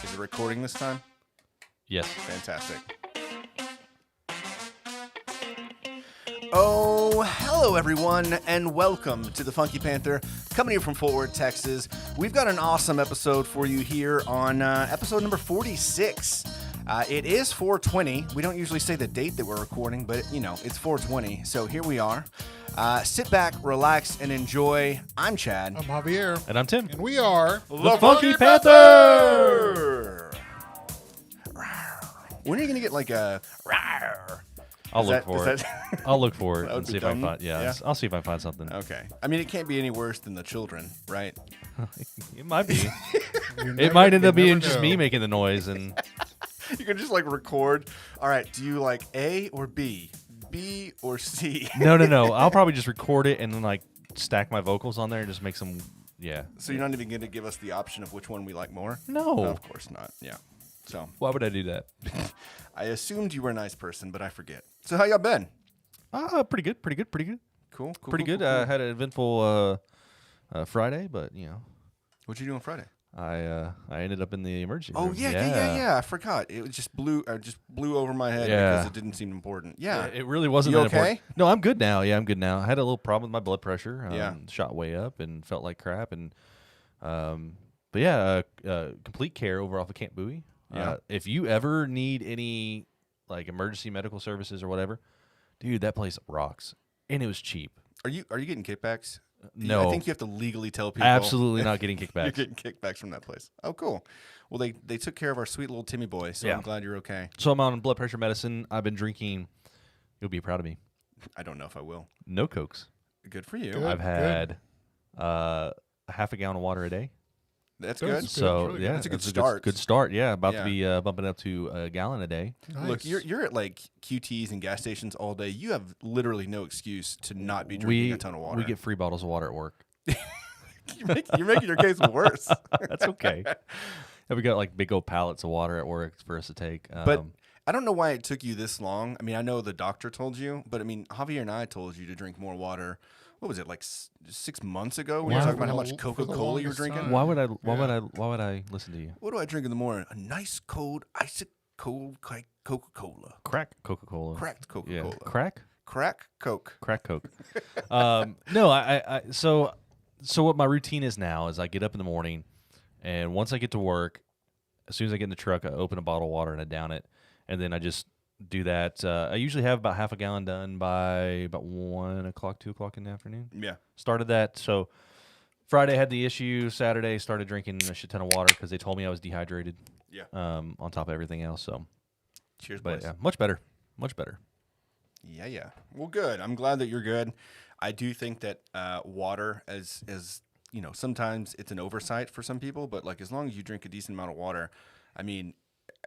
Is it recording this time? Yes. Fantastic. Oh, hello everyone, and welcome to the Funky Panther, coming here from Fort Worth, Texas. We've got an awesome episode for you here on episode number 46. It is 420. We don't usually say the date that we're recording, but it's 420. So here we are. Sit back, relax, and enjoy. I'm Chad. I'm Javier. And I'm Tim. And we are The Funky Panther! When are you going to get like a... I'll look for it. I'll look for it That would and be see if I dumb. can find. Yeah. I'll see if I can find something. Okay. I mean, it can't be any worse than the children, right? It might be. You It might end you up being never just know. me making the noise, and You can just like record. All right. Do you like A or B? B or C? no. I'll probably just record it and then like stack my vocals on there and just make some. Yeah. So you're not even going to give us the option of which one we like more? No. Of course not. Yeah. So Why would I do that? I assumed you were a nice person, but I forget. So how y'all been? Pretty good. Cool. Pretty good. Had an eventful Friday, but What'd you do on Friday? I ended up in the emergency Oh room. yeah. I forgot. It was just blew over my head because it didn't seem important. Yeah. It really wasn't You that okay? important. No, I'm good now. Yeah, I'm good now. I had a little problem with my blood pressure. Yeah. Shot way up and felt like crap. And but yeah, complete care over off of Camp Bowie. Yeah. If you ever need any like emergency medical services or whatever, dude, that place rocks. And it was cheap. Are you getting kickbacks? No. I think you have to legally tell people. Absolutely not getting You're kickbacks. getting kickbacks from that place. Oh, cool. Well, they took care of our sweet little Timmy boy, so Yeah. I'm glad you're okay. So I'm on blood pressure medicine. I've been drinking. You'll be proud of me. I don't know if I will. No Cokes. Good for you. Good. I've had half a gallon of water a day. That's Good. good. That's So really yeah, That's a good it's start. Good start. Yeah, about Yeah. to be bumping up to a gallon a day. Nice. Look, you're at like QTs and gas stations all day. You have literally no excuse to not be drinking a ton of water. We get free bottles of water at work. you're making your case worse. That's okay. And we got like big old pallets of water at work for us to take. But I don't know why it took you this long. I mean, I know the doctor told you, but I mean, Javier and I told you to drink more water. What was it, like 6 months ago when you were Wow. talking about how much For the Coca-Cola you were longest drinking? time. why would I? Yeah. Why would I listen to you? What do I drink in the morning? A nice cold, icy cold Coca-Cola. Crack Coca-Cola. Cracked Yeah. Coca-Cola. Crack Coke. Coke. No, I so what my routine is now is I get up in the morning, and once I get to work, as soon as I get in the truck, I open a bottle of water and I down it, and then I just do that. I usually have about half a gallon done by about 1 o'clock, 2 o'clock in the afternoon. Yeah. Started that. So Friday had the issue. Saturday started drinking a shit ton of water because they told me I was dehydrated. Yeah. On top of everything else. So, Cheers, but boys. yeah, much better. Yeah. Well, good. I'm glad that you're good. I do think that water, as sometimes it's an oversight for some people, but like as long as you drink a decent amount of water, I mean,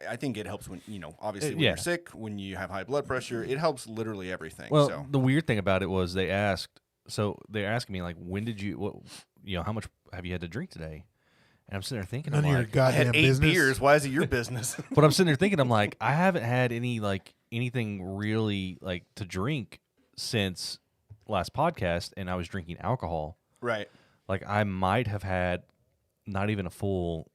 I think it helps when obviously when yeah. you're sick, when you have high blood pressure, it helps literally everything. Well, so the weird thing about it was they're asking me like, when did you, how much have you had to drink today? And I'm sitting there thinking, None I'm of your like, I had goddamn 8 business. beers. Why is it your business? but I'm sitting there thinking, I'm like, I haven't had anything really like to drink since last podcast, and I was drinking alcohol. Right. Like I might have had not even a full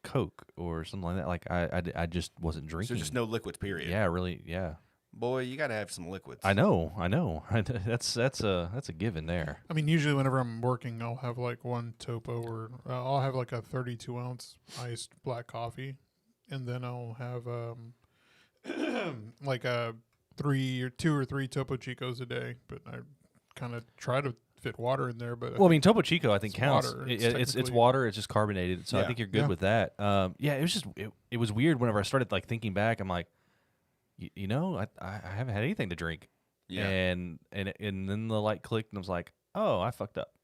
Coke or something like that. Like I just wasn't So drinking. just no liquids, period. Yeah, really. Yeah. Boy, you got to have some liquids. I know. That's a given there. I mean, usually whenever I'm working, I'll have like one topo or I'll have like a 32-ounce iced black coffee, and then I'll have like a 2 or 3 Topo Chicos a day. But I kind of try to fit water in there. But Well, I mean, Topo Chico, I think It's counts. water. It's It's technically- water. It's just carbonated. So I Yeah. think you're good Yeah. with that. Yeah, it was just it was weird whenever I started like thinking back. I'm like, I haven't had anything to drink. Yeah. And then the light clicked and I was like, oh, I fucked up.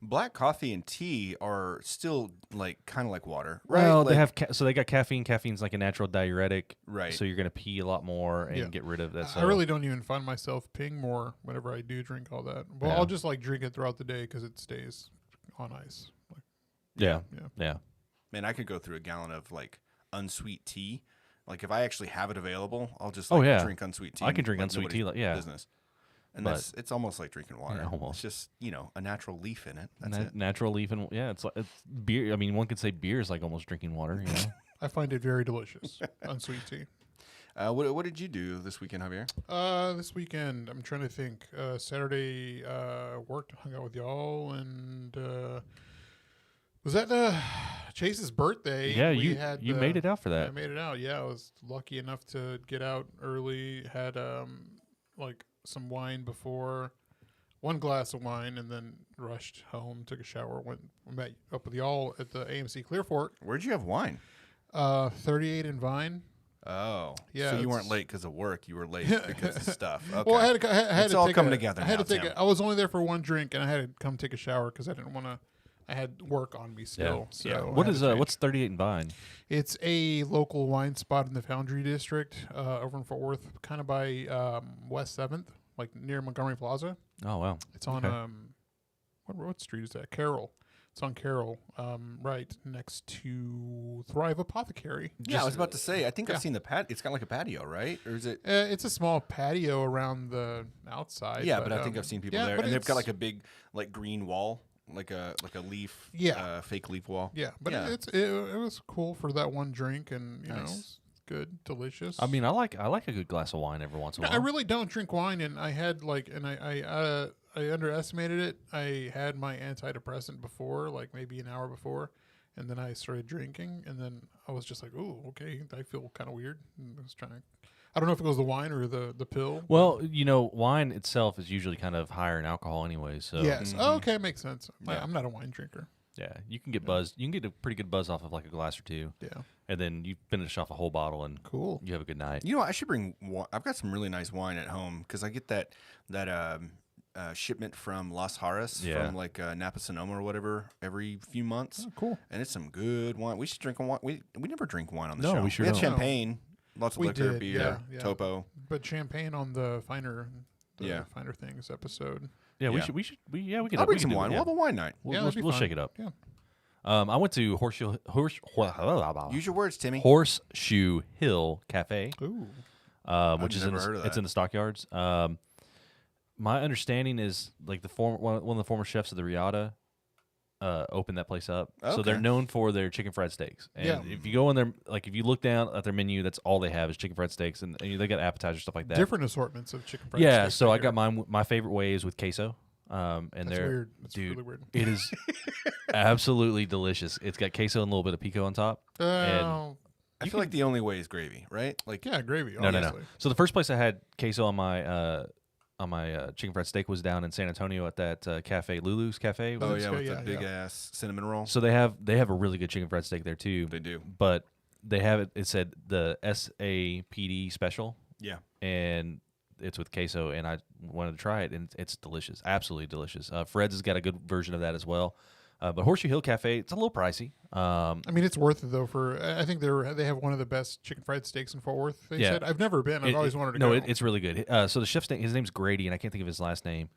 Black coffee and tea are still like kind of like water, right? Well, Like- they have so they got caffeine. Caffeine's like a natural diuretic, Right. So you're gonna pee a lot more and Yeah. get rid of that. I So really don't even find myself peeing more whenever I do drink all that. Well, Yeah. I'll just like drink it throughout the day because it stays on ice. Like, yeah. yeah. Man, I could go through a gallon of like unsweet tea. Like if I actually have it available, I'll just Oh, like yeah. drink unsweet tea. I can drink like unsweet nobody's tea, like, yeah. business. And But- it's almost like drinking water. Yeah, almost. It's just a natural leaf in it. That's it. Natural leaf and it's beer. I mean, one could say beer is like almost drinking water. You know, I find it very delicious. Unsweet tea. What did you do this weekend, Javier? This weekend, I'm trying to think. Saturday, worked, hung out with y'all, and was that Chase's birthday? Yeah, We you made it out for I that. made it out. Yeah, I was lucky enough to get out early. Had like some wine before, one glass of wine, and then rushed home. Took a shower. Met up with y'all at the AMC Clear Fork. Where'd you have wine? 38 in Vine. Oh, Yeah, So you weren't it's- late because of work. You were late because of stuff. Okay. Well, I had It's to all take coming a- together I had now, to take. Tim. I was only there for one drink, and I had to come take a shower because I didn't want to. I had work on me still. So Yeah. I What had is to change. what's 38 and Vine? It's a local wine spot in the Foundry District over in Fort Worth, kind of by West 7th, like near Montgomery Plaza. Oh wow. It's on Okay. what street is that? Carroll. It's on Carroll, right next to Thrive Apothecary. Yeah, I was about to say. I think yeah. I've seen the It's got like a patio, right? Or is it? It's a small patio around the outside. Yeah, but I think I've seen people yeah, there, but and they've got it's- like a big like green wall, like a leaf. Yeah. Fake leaf wall. Yeah, but Yeah. it was cool for that one drink, and you know, Nice. it's good, delicious. I mean, I like a good glass of wine every once in a No, while. I really don't drink wine, and I had I underestimated it. I had my antidepressant before, like maybe an hour before, and then I started drinking, and then I was just like, "Oh, okay, I feel kind of weird." And I was trying to, I don't know if it was the wine or the pill. Well, wine itself is usually kind of higher in alcohol anyway. So Yes. Mhm. Oh, okay, makes sense. Yeah. I'm not a wine drinker. yeah, you can get buzzed. You can get a pretty good buzz off of like a glass or two, Yeah. and then you finish off a whole bottle and Cool. you have a good night. You know what? I should bring. I've got some really nice wine at home because I get that shipment from Las Harras Yeah. from like Napa Sonoma or whatever every few months, Oh, cool. and it's some good wine. We should drink a wine. We never drink wine on the No, show. we sure had don't. champagne, lots of We liquor, did, beer, yeah. topo. But champagne on the finer things episode. Yeah, Yeah. we could. I'll we bring can some do it, wine. yeah. We'll have a wine night. We'll, Yeah, we'll, that'd be we'll fun. shake it up. Yeah. I went to Use your words, Timmy. Horseshoe Hill Cafe, Ooh. which is never heard of it's that. in the Stockyards. My understanding is like one of the former chefs of the Riata opened that place up, so they're Okay. known for their chicken fried steaks. And Yeah. if you go in there, like if you look down at their menu, that's all they have is chicken fried steaks, and they got appetizers stuff like that. Different assortments of chicken fried Yeah, steak so right I got here. mine. My favorite way is with queso, and That's they're weird. That's dude, really weird. it is absolutely delicious. It's got queso and a little bit of pico on top. I feel like the only way is gravy, right? Like Yeah, gravy. No. Obviously. So the first place I had queso on my chicken fried steak was down in San Antonio at that Cafe Lulu's Cafe. Oh Let's yeah, go, with yeah, the big ass cinnamon roll. So they have a really good chicken fried steak there too. They do. But they have it. It said the SAPD special, Yeah. and it's with queso. And I wanted to try it, and it's delicious, absolutely delicious. Fred's has got a good version of that as well. But Horseshoe Hill Cafe, it's a little pricey. I mean, it's worth it though. I think they have one of the best chicken fried steaks in Fort Worth. They Yeah. said I've never been. I've always wanted to no, go. it's really good. So the chef's name, his name's Grady, and I can't think of his last name.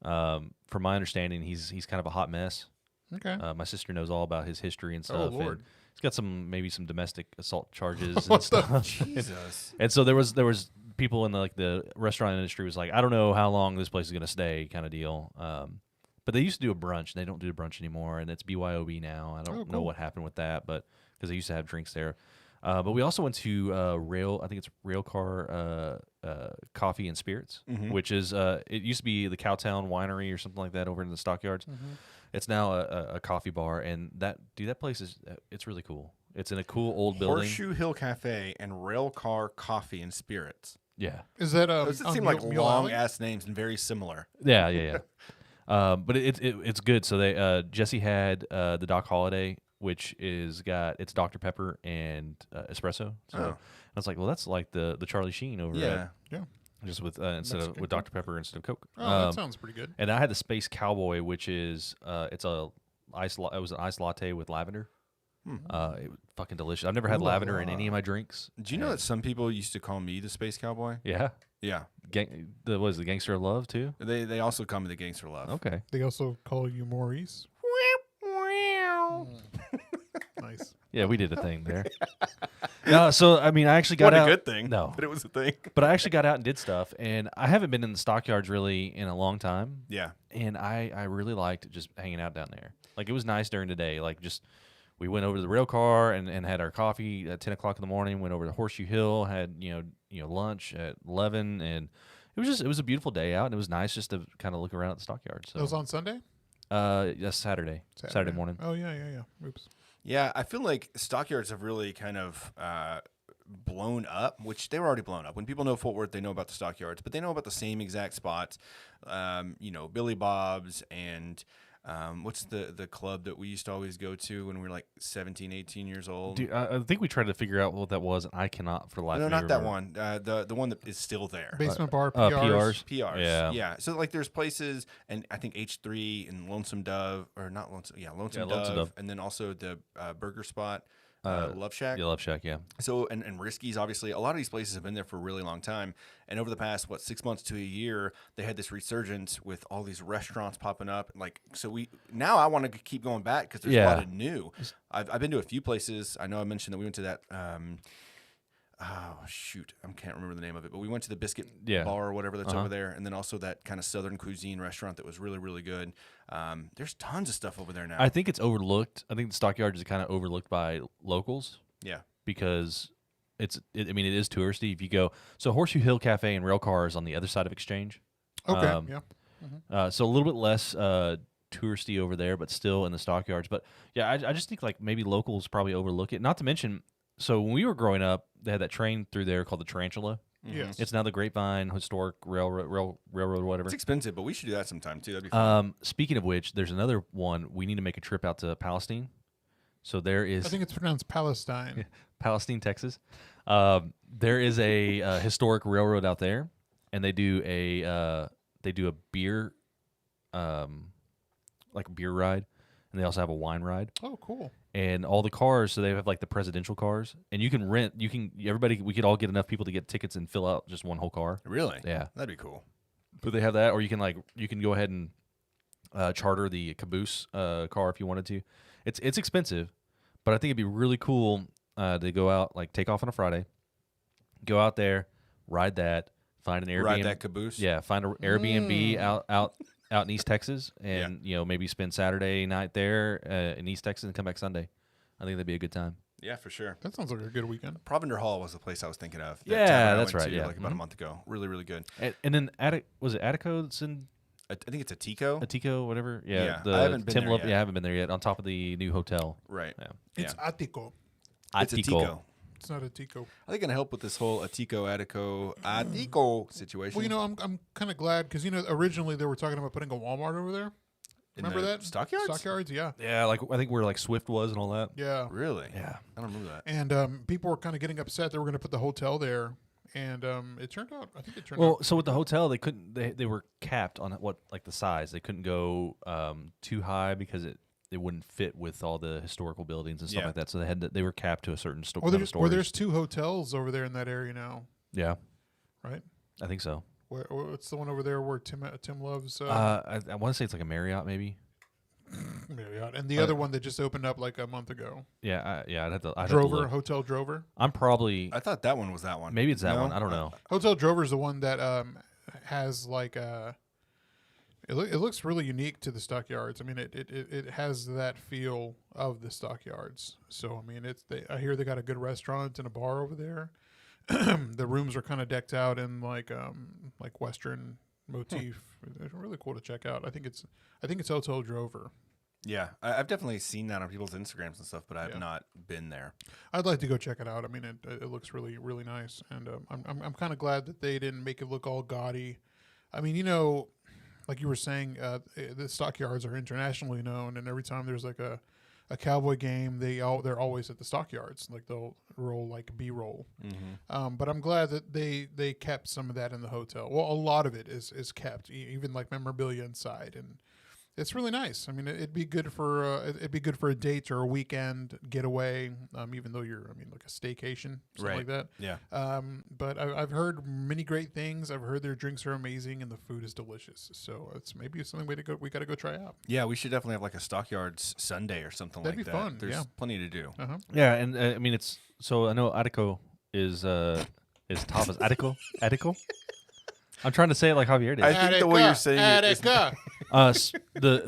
From my understanding, he's kind of a hot mess. Okay. My sister knows all about his history and stuff. Lord. And he's got maybe some domestic assault charges What and the- stuff. Jesus. And so there was people in the restaurant industry was like, I don't know how long this place is gonna stay, kind of deal. But they used to do a brunch. They don't do a brunch anymore, and it's BYOB now. I don't know cool. what happened with that, but because they used to have drinks there. But we also went to I think it's Railcar Coffee and Spirits, which is it used to be the Cowtown Winery or something like that over in the Stockyards. It's now a coffee bar, and that place is it's really cool. It's in a cool old building. Horseshoe Hill Cafe and Railcar Coffee and Spirits. Yeah, Is that Those on seem like Mule long Alley? ass names and very similar. yeah. But it's good. So they Jesse had the Doc Holiday, which it's Dr Pepper and espresso. So Oh. I was like, well, that's like the Charlie Sheen over Yeah. Yeah. just with instead of Mexican with Dr Pepper instead of Coke. Oh, that sounds pretty good. And I had the Space Cowboy, which is it was an iced latte with lavender. It was fucking delicious. I've never had Ooh la lavender in la. any of my drinks. Do you know that some people used to call me the Space Cowboy? Yeah, Yeah. what is the Gangster of Love too? They also call me the Gangster Love. Okay. They also call you Maurice. Nice. Yeah, we did a thing there. No, so I mean, I actually got What out. a good thing. No, But it was a thing. but I actually got out and did stuff, and I haven't been in the stockyards really in a long time. Yeah. And I really liked just hanging out down there. Like it was nice during the day. Like just we went over to the rail car and had our coffee at 10 o'clock in the morning. Went over to Horseshoe Hill, had lunch at 11, and it was a beautiful day out, and it was nice just to kind of look around at the stockyard. So That was on Sunday? that's Saturday morning. Oh, yeah. Oops. Yeah, I feel like stockyards have really kind of blown up, which they were already blown up. When people know Fort Worth, they know about the stockyards, but they know about the same exact spots. Billy Bob's and what's the club that we used to always go to when we were like 17, 18 years old? Dude, I think we tried to figure out what that was, and I cannot for the life of me not that remember. one. The one that is still there. Basement bar, PRs. PRs. Yeah. So like there's places, and I think H3 and Lonesome Dove, or not Lonesome. Yeah, Lonesome Dove, and then also the burger spot. Love Shack. Yeah, Love Shack, yeah. So, and Risky's, obviously, a lot of these places have been there for a really long time. And over the past, 6 months to a year, they had this resurgence with all these restaurants popping up. Now I want to keep going back because there's a lot of new. I've been to a few places. I know I mentioned that we went to that, I can't remember the name of it, but we went to the Biscuit Bar or whatever that's over there. And then also that kind of Southern cuisine restaurant that was really, really good. There's tons of stuff over there now. I think it's overlooked. I think the stockyard is kind of overlooked by locals. Yeah. Because it is touristy. If you go, so Horseshoe Hill Cafe and Rail Car is on the other side of Exchange. Okay, yeah. Mm-hmm. So a little bit less touristy over there, but still in the stockyards. But yeah, I just think like maybe locals probably overlook it. Not to mention, so when we were growing up, they had that train through there called the Tarantula. Yes. It's now the Grapevine Historic Railroad, whatever. It's expensive, but we should do that sometime too. That'd be fun. Speaking of which, there's another one. We need to make a trip out to Palestine. So there is. I think it's pronounced Palestine. Palestine, Texas. There is a historic railroad out there, and they do a beer, like a beer ride, and they also have a wine ride. Oh, cool. And all the cars, so they have like the presidential cars, and you can rent. We could all get enough people to get tickets and fill out just one whole car. Really? Yeah, that'd be cool. But they have that, or you can go ahead and charter the caboose car if you wanted to. It's expensive, but I think it'd be really cool to go out, like take off on a Friday, go out there, ride that, find an Airbnb, ride that caboose. Yeah, find an Airbnb out in East Texas, and maybe spend Saturday night there in East Texas and come back Sunday. I think that'd be a good time. Yeah, for sure. That sounds like a good weekend. Provender Hall was the place I was thinking of. That's right. Yeah, like about a month ago. Really, really good. And then was it Attico that's in? I think it's Atico, whatever. Yeah, I haven't been there yet. Yeah, I haven't been there yet. On top of the new hotel. Right. Yeah. It's Atico. It's Atico. It's not Atico. Are they going to help with this whole Atico situation? Well, I'm kind of glad because originally they were talking about putting a Walmart over there. Remember that? Stockyards? Stockyards, yeah. Yeah, like I think where like Swift was and all that. Yeah. Really? Yeah. I don't remember that. And people were kind of getting upset they were going to put the hotel there, and it turned out. I think it turned out. Well, so with the hotel, they couldn't. They were capped on the size. They couldn't go too high because it wouldn't fit with all the historical buildings and stuff like that. So they were capped to a certain stories. Well, there's 2 hotels over there in that area now. Yeah. Right. I think so. What's the one over there where Tim loves? I want to say it's like a Marriott, maybe. Marriott, and the other one that just opened up like a month ago. Yeah, I'd have to. Hotel Drover. I thought that one was that one. Maybe it's that one. I don't know. Hotel Drover is the one that has like It looks really unique to the stockyards. I mean, it has that feel of the stockyards. So I mean, I hear they got a good restaurant and a bar over there. The rooms are kind of decked out in like Western motif. It's really cool to check out. I think it's Hotel Drover. Yeah, I've definitely seen that on people's Instagrams and stuff, but I have not been there. I'd like to go check it out. I mean, it looks really, really nice, and I'm kind of glad that they didn't make it look all gaudy. I mean, like you were saying, the stockyards are internationally known, and every time there's like a Cowboy game, they're always at the stockyards. Like they'll roll like B-roll. Mm-hmm. But I'm glad that they kept some of that in the hotel. Well, a lot of it is kept, even like memorabilia inside, and it's really nice. I mean, it'd be good for a date or a weekend getaway. Even though like a staycation, something like that. Yeah. But I've heard many great things. I've heard their drinks are amazing and the food is delicious. So it's maybe something we got to go try out. Yeah, we should definitely have like a Stockyards Sunday or something like that. That'd be fun. There's plenty to do. Uh-huh. Yeah, and I mean I know Attico is top as Attico. Attico. I'm trying to say it like Javier did. I think the way you're saying it is Attica.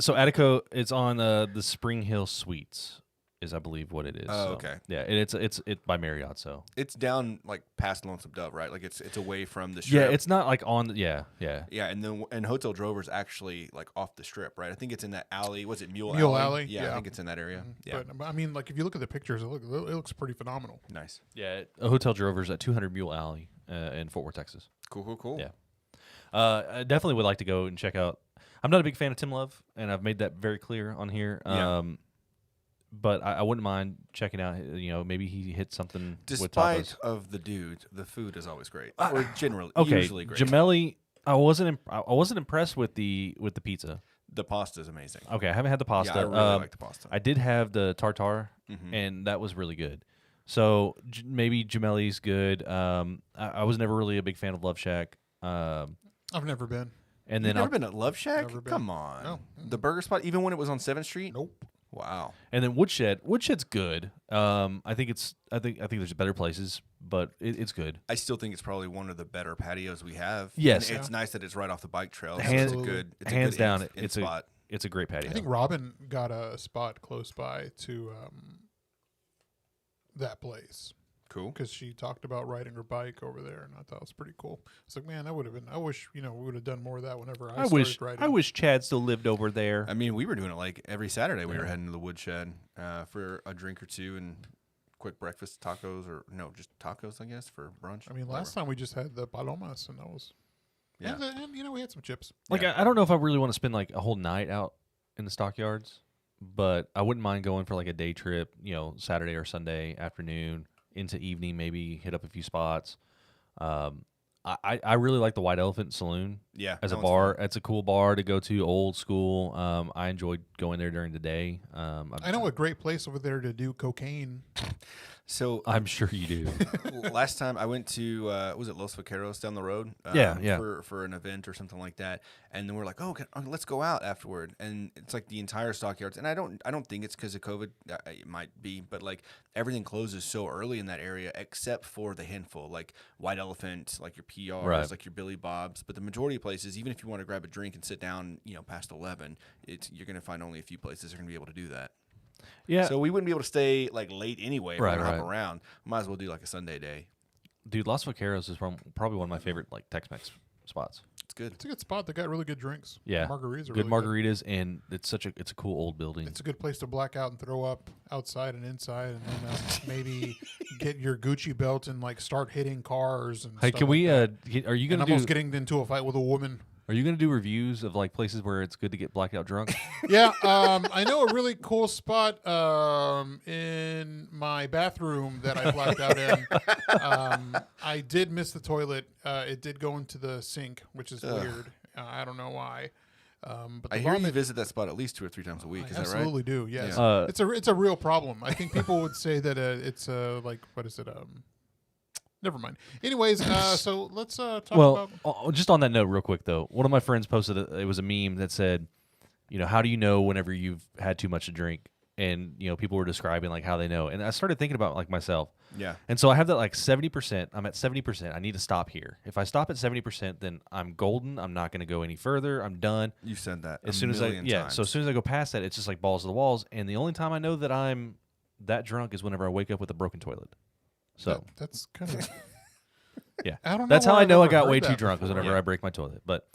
So Attico, it's on the Spring Hill Suites is I believe what it is. Oh, So, okay. Yeah, and it's by Marriott. So It's down like past Lonesome Dove, right? Like it's away from the yeah, strip. it's not like on. Yeah. Yeah, and Hotel Drover's actually like off the strip, right? I think it's in that alley. Was it Mule Alley? Yeah, I Yeah. think it's in that area. Yeah, But I mean, like if you look at the pictures, it looks pretty phenomenal. nice. Yeah, a Hotel Drover's at 200 Mule Alley in Fort Worth, Texas. Cool. Yeah. I definitely would like to go and check out. I'm not a big fan of Tim Love, and I've made that very clear on here. Yeah. But I wouldn't mind checking out. Maybe he hit something with Despite tacos. of the dude, the food is always great. Or generally, Okay, usually great. Gemelli. I wasn't impressed with the pizza. The pasta is amazing. Okay, I haven't had the pasta. Yeah, I really like the pasta. I did have the tartare, and that was really good. So maybe Gemelli's good. I was never really a big fan of Love Shack. I've never been. And You've then never been at Love Shack? Never been. Come on. No. The burger spot, even when it was on 7th Street? Nope. Wow. And then Woodshed. Woodshed's good. I think there's better places, but it's good. I still think it's probably one of the better patios we have. Yes. And it's nice that it's right off the bike trail. So Hands- it's a hands good down, in it's spot. a great patio. I think Robin got a spot close by to that place Cool. because she talked about riding her bike over there, and I thought it was pretty cool. It's like, man, that would have been. I wish we would have done more of that whenever I started riding. I wish Chad still lived over there. I mean, we were doing it like every Saturday. We were heading to the Woodshed for a drink or two and quick breakfast tacos, or no, just tacos, I guess, for brunch. I mean, last time we just had the palomas, and that was. Yeah. And we had some chips. Like I don't know if I really want to spend like a whole night out in the stockyards, but I wouldn't mind going for like a day trip. Saturday or Sunday afternoon into evening, maybe hit up a few spots. I really like the White Elephant Saloon. Yeah, as a that one's bar, fun. it's a cool bar to go to, old school. I enjoyed going there during the day. I know a great place over there to do cocaine. So I'm sure you do. last time I went to was it Los Vaqueros down the road? Yeah. For an event or something like that, and then we're like, let's go out afterward, and it's like the entire stockyards, and I don't think it's because of COVID. It might be, but like everything closes so early in that area, except for the handful, like White Elephant, like your PRs, Right. like your Billy Bob's, but the majority of places, even if you want to grab a drink and sit down, past 11, you're gonna find only a few places that are gonna be able to do that. Yeah, So we wouldn't be able to stay like late anyway. If Right, we're gonna right. hop around. Might as well do like a Sunday day. dude, Los Vaqueros is probably one of my favorite like Tex-Mex spots. It's good. It's a good spot. They got really good drinks. Yeah, Margaritas are good really margaritas, and it's a cool old building. It's a good place to black out and throw up outside and inside, and then maybe get your Gucci belt and like start hitting cars. And Hey, stuff can we? like Are you that. And gonna do? almost getting into a fight with a woman. Are you gonna do reviews of like places where it's good to get blacked out drunk? Yeah, I know a really cool spot in my bathroom that I blacked out in. I did miss the toilet. It did go into the sink, which is weird. I don't know why. But the I hear you vomit, visit that spot at least 2 or 3 times a week. Is that right? absolutely do. Yes, Yeah. it's a real problem. I think people would say that it's like what is it? Never mind. Anyways, so let's talk Well, about. just on that note, real quick though, one of my friends posted it was a meme that said, how do you know whenever you've had too much to drink? And people were describing like how they know, and I started thinking about like myself. Yeah. And so I have that like 70%. I'm at 70%. I need to stop here. If I stop at 70%, then I'm golden. I'm not going to go any further. I'm done. You've said that As a soon as million times. so as soon as I go past that, it's just like balls to the walls. And the only time I know that I'm that drunk is whenever I wake up with a broken toilet. So That's kind of. yeah, I don't know that's how where I I've know I ever got heard way that too drunk was before. whenever Yeah. I break my toilet. But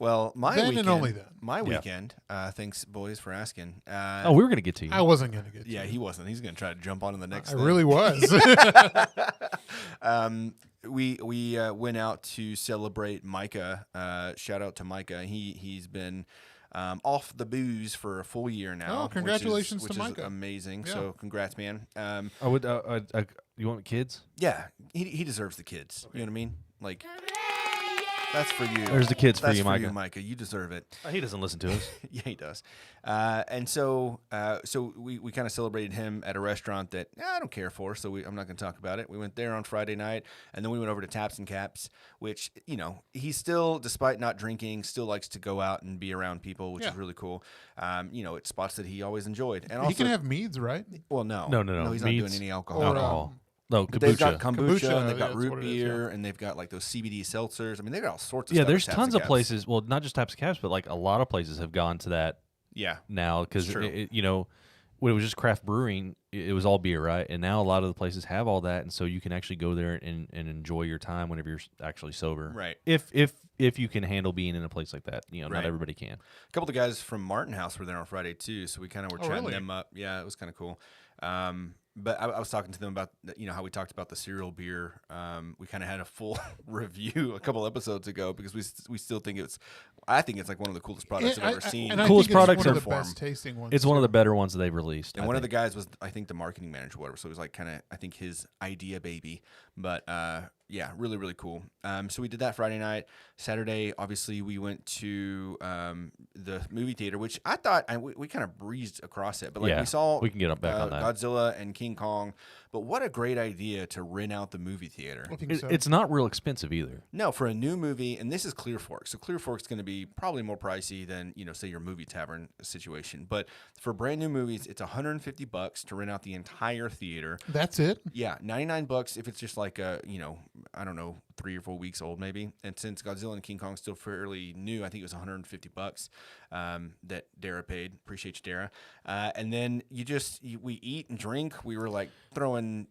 Well, my Then and weekend, only then. My weekend. Thanks, boys, for asking. we were gonna get to you. I wasn't gonna get. Yeah, to he wasn't. He's gonna try to jump on to the next. I thing. really was. We went out to celebrate Micah. Shout out to Micah. He's been off the booze for a full year now. Oh, congratulations which to is Micah. amazing. Yeah. So congrats, man. I would. You want kids? Yeah, he deserves the kids. You know what I mean? Like that's for you. There's the kids for That's you, for Micah. you, Micah. You deserve it. He doesn't listen to us. Yeah, he does. And so we kind of celebrated him at a restaurant that I don't care for, so I'm not going to talk about it. We went there on Friday night, and then we went over to Taps and Caps, which, he still, despite not drinking, still likes to go out and be around people, which is really cool. It's spots that he always enjoyed. And also, He can have meads, right? well, no. No. He's not Meads doing any alcohol. or, Alcohol. No, But they've got kombucha. kombucha, and they've yeah, got that's root what it is, beer, and they've got like those CBD seltzers. I mean, they've got all sorts of Yeah, stuff. there's at Taps tons and of Caps. places. Well, not just Taps and Caps, but like a lot of places have gone to that Yeah. now because It's true. when it was just craft brewing, it was all beer, right? And now a lot of the places have all that, and so you can actually go there and enjoy your time whenever you're actually sober. Right. If you can handle being in a place like that, Right. not everybody can. A couple of the guys from Martin House were there on Friday too, so we kind of were chatting really? them up. Yeah, it was kind of cool. But I was talking to them about how we talked about the cereal beer. We kind of had a full review a couple episodes ago because we still think I think it's like one of the coolest products I've ever seen. And I Coolest think it's products one are of the best tasting ones. It's one of too. the better ones that they've released. And one of the guys was, I think, the marketing manager, or whatever. So it was like kind of, I think, his idea baby. But yeah, really, really cool. So we did that Friday night. Saturday, obviously, we went to the movie theater, which I thought we kind of breezed across it. But like we saw, we can get back on that. Godzilla and King Kong. But what a great idea to rent out the movie theater. I think so. It's not real expensive either. No, for a new movie, and this is Clear Fork. So Clear Fork's going to be probably more pricey than, say your movie tavern situation. But for brand new movies, it's $150 to rent out the entire theater. That's it? Yeah, $99 if it's just like I don't know, 3 or 4 weeks old maybe. And since Godzilla and King Kong's still fairly new, I think it was $150 that Dara paid. Appreciate you, Dara. And then we eat and drink. We were like throwing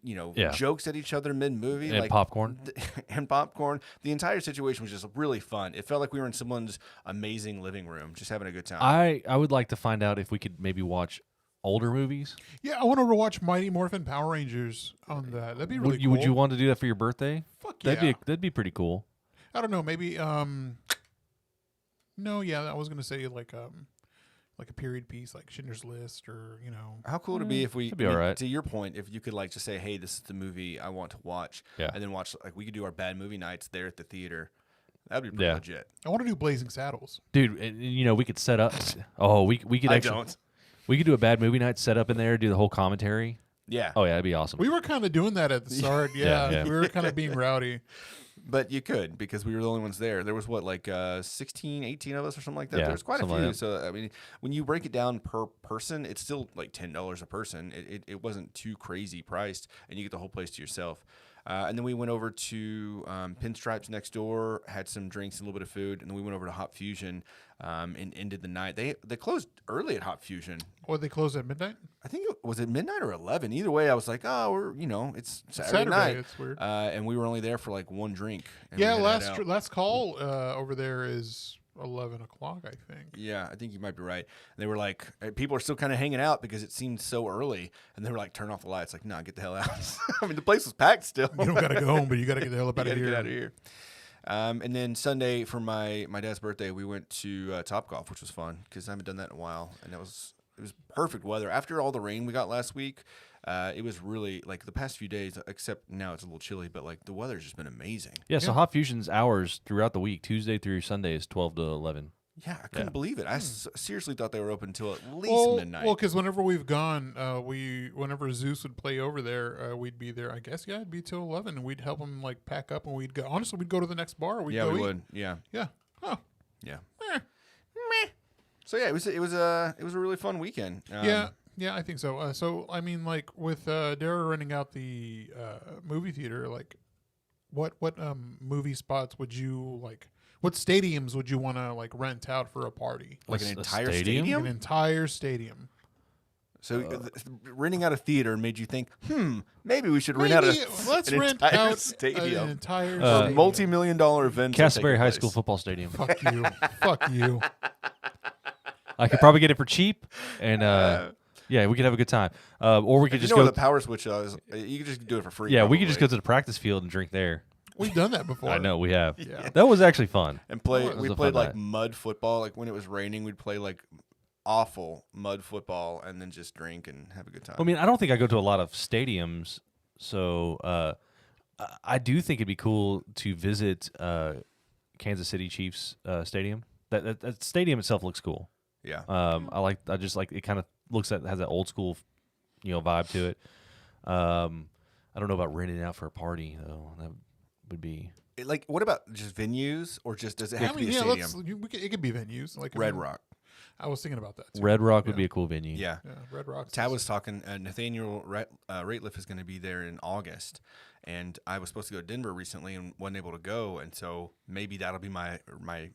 jokes at each other mid-movie. And like popcorn. And popcorn. The entire situation was just really fun. It felt like we were in someone's amazing living room, just having a good time. I would like to find out if we could maybe watch older movies. Yeah, I want to watch Mighty Morphin Power Rangers on that. That'd be really cool. Would you want to do that for your birthday? Fuck yeah. That'd be pretty cool. I don't know, maybe no, yeah, I was going to say like a period piece like Schindler's List or, How cool would it be if we, that'd be all right. to your point, if you could like just say, hey, this is the movie I want to watch, and then watch, like we could do our bad movie nights there at the theater. That'd be pretty legit. I want to do Blazing Saddles. Dude, and, we could set up. Oh, we could actually. We could do a bad movie night, set up in there, do the whole commentary. Yeah. Oh, yeah, that'd be awesome. We were kind of doing that at the start. Yeah. We were kind of being rowdy. But you could, because we were the only ones there. There was, 16, 18 of us or something like that? Yeah, there was quite a few. like so, I mean, when you break it down per person, it's still like $10 a person. It wasn't too crazy priced, and you get the whole place to yourself. And then we went over to Pinstripes next door, had some drinks and a little bit of food, and then we went over to Hop Fusion and ended the night. They closed early at Hop Fusion. Or they closed at midnight? I think was it midnight or 11. Either way, I was like, oh, it's Saturday night. It's weird. And we were only there for like one drink. And Yeah, last call over there is 11 o'clock, I think. Yeah, I think you might be right. And they were like, people are still kind of hanging out because it seemed so early. And they were like, turn off the lights. Like, nah, get the hell out. I mean, the place was packed still. You don't got to go home, but you got to get the hell up out of here. Get out of here. And then Sunday for my dad's birthday, we went to Topgolf, which was fun because I haven't done that in a while. And it was perfect weather. After all the rain we got last week, it was really like the past few days, except now it's a little chilly, but like the weather's just been amazing. Yeah, so Hop Fusion's hours throughout the week, Tuesday through Sunday, is 12 to 11. Yeah, I couldn't believe it. I seriously thought they were open until at least midnight. Well, because whenever we've gone, whenever Zeus would play over there, we'd be there. I guess it'd be till 11, and we'd help him like pack up, and we'd go. Honestly, we'd go to the next bar. We'd go we eat. would. Yeah. Yeah. Oh. Yeah. So yeah, it was a really fun weekend. Yeah, I think so. So I mean, like with Dara renting out the movie theater, like what movie spots would you like? What stadiums would you want to like rent out for a party? Like an entire stadium? stadium? An entire stadium. So renting out a theater made you think, maybe we should rent out let's an rent entire out stadium. an entire for stadium. multi-million-dollar events. Castleberry High School football stadium. Fuck you. Fuck you. I could probably get it for cheap, and yeah, we could have a good time. Or we could just go. The power switch is. You could just do it for free. Yeah, probably. we could just go to the practice field and drink there. We've done that before. I know we have. Yeah. That was actually fun. And was we a played fun like night. mud football. Like when it was raining, we'd play like awful mud football and then just drink and have a good time. I mean, I don't think I go to a lot of stadiums, so I do think it'd be cool to visit Kansas City Chiefs stadium. That stadium itself looks cool. Yeah. I just like it. Kind of has that old school, vibe to it. I don't know about renting it out for a party though. That would be Like, what about just venues, or just does it have to be a stadium? It could be venues like Red Rock. I was thinking about that too. Red Rock would be a cool venue. Yeah. Yeah, Red Rocks. Tad was talking. Nathaniel Rateliff is going to be there in August, and I was supposed to go to Denver recently and wasn't able to go, and so maybe that'll be my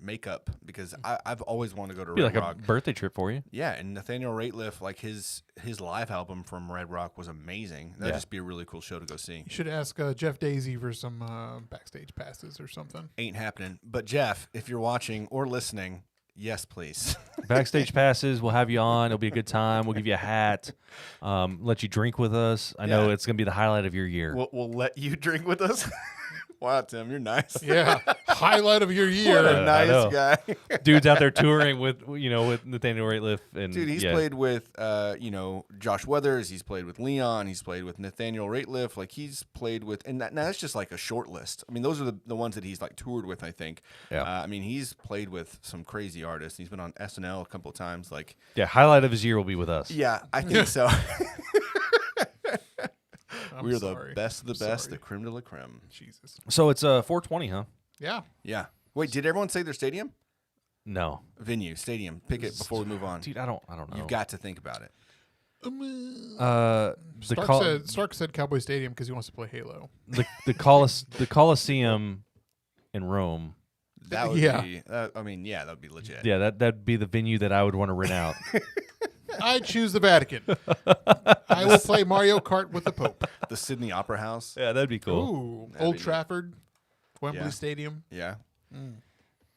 makeup because I've always wanted to go to Be Red like Rock. a birthday trip for you. Yeah, and Nathaniel Rateliff, like his live album from Red Rock was amazing. That'd Yeah. just be a really cool show to go see. You should ask Jeff Daisy for some backstage passes or something. Ain't happening. But Jeff, if you're watching or listening, yes, please. Backstage passes. We'll have you on. It'll be a good time. We'll give you a hat. Let you drink with us. I know Yeah. it's going to be the highlight of your year. We'll let you drink with us. Wow, Tim, you're nice. Yeah, highlight of your year. What a I know. nice guy. Dude's out there touring with Nathaniel Rateliff. And Dude, he's played with, Josh Weathers. He's played with Leon. He's played with Nathaniel Rateliff. Like, he's played with, and that's just like a short list. I mean, those are the ones that he's like toured with, I think. Yeah. I mean, he's played with some crazy artists. He's been on SNL a couple of times. Like, Yeah, highlight of his year will be with us. yeah, I think so. I'm We're sorry. the best of the best, Sorry. the creme de la creme. Jesus. So it's 420, huh? Yeah. Yeah. Wait, did everyone say their stadium? No. Venue, stadium. Pick it before we move on. Dude, I don't know. You've got to think about it. Stark said Cowboy Stadium because he wants to play Halo. the Coliseum in Rome. That would Yeah. be, that would be legit. Yeah, that'd be the venue that I would want to rent out. I choose the Vatican. I will play Mario Kart with the Pope. The Sydney Opera House. Yeah, that'd be cool. Ooh, That'd Old be neat. Trafford, Wembley Yeah. Stadium. Yeah.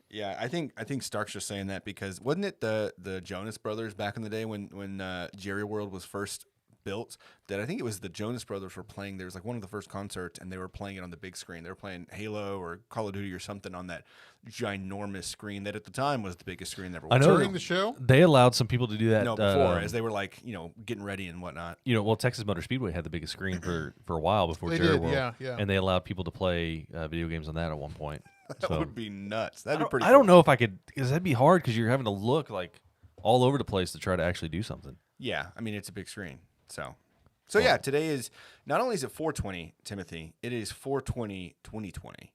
Yeah, I think Stark's just saying that because wasn't it the Jonas Brothers back in the day when Jerry World was first built? That I think it was the Jonas Brothers were playing. There was like one of the first concerts, and they were playing it on the big screen. They were playing Halo or Call of Duty or something on that ginormous screen that at the time was the biggest screen ever. I know. During the show? They allowed some people to do that. No, before as they were like getting ready and whatnot. Texas Motor Speedway had the biggest screen for a while before They Jerry did, World. yeah. And they allowed people to play video games on that at one point. That So, would be nuts. That'd be pretty. I don't know if I could, because that'd be hard because you're having to look like all over the place to try to actually do something. Yeah, I mean it's a big screen. So yeah, today is not only is it 420, Timothy, it is 420-2020.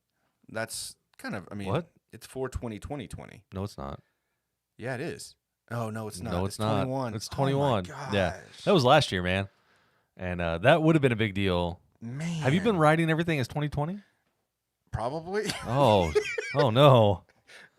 That's kind of What? It's 420-2020. No, it's not. Yeah, it is. Oh no, it's not. No, it's not. 21. It's Oh, 21. my Yeah, gosh. that was last year, man. And that would have been a big deal. Man. Have you been writing everything as 2020? Probably. Oh, oh no.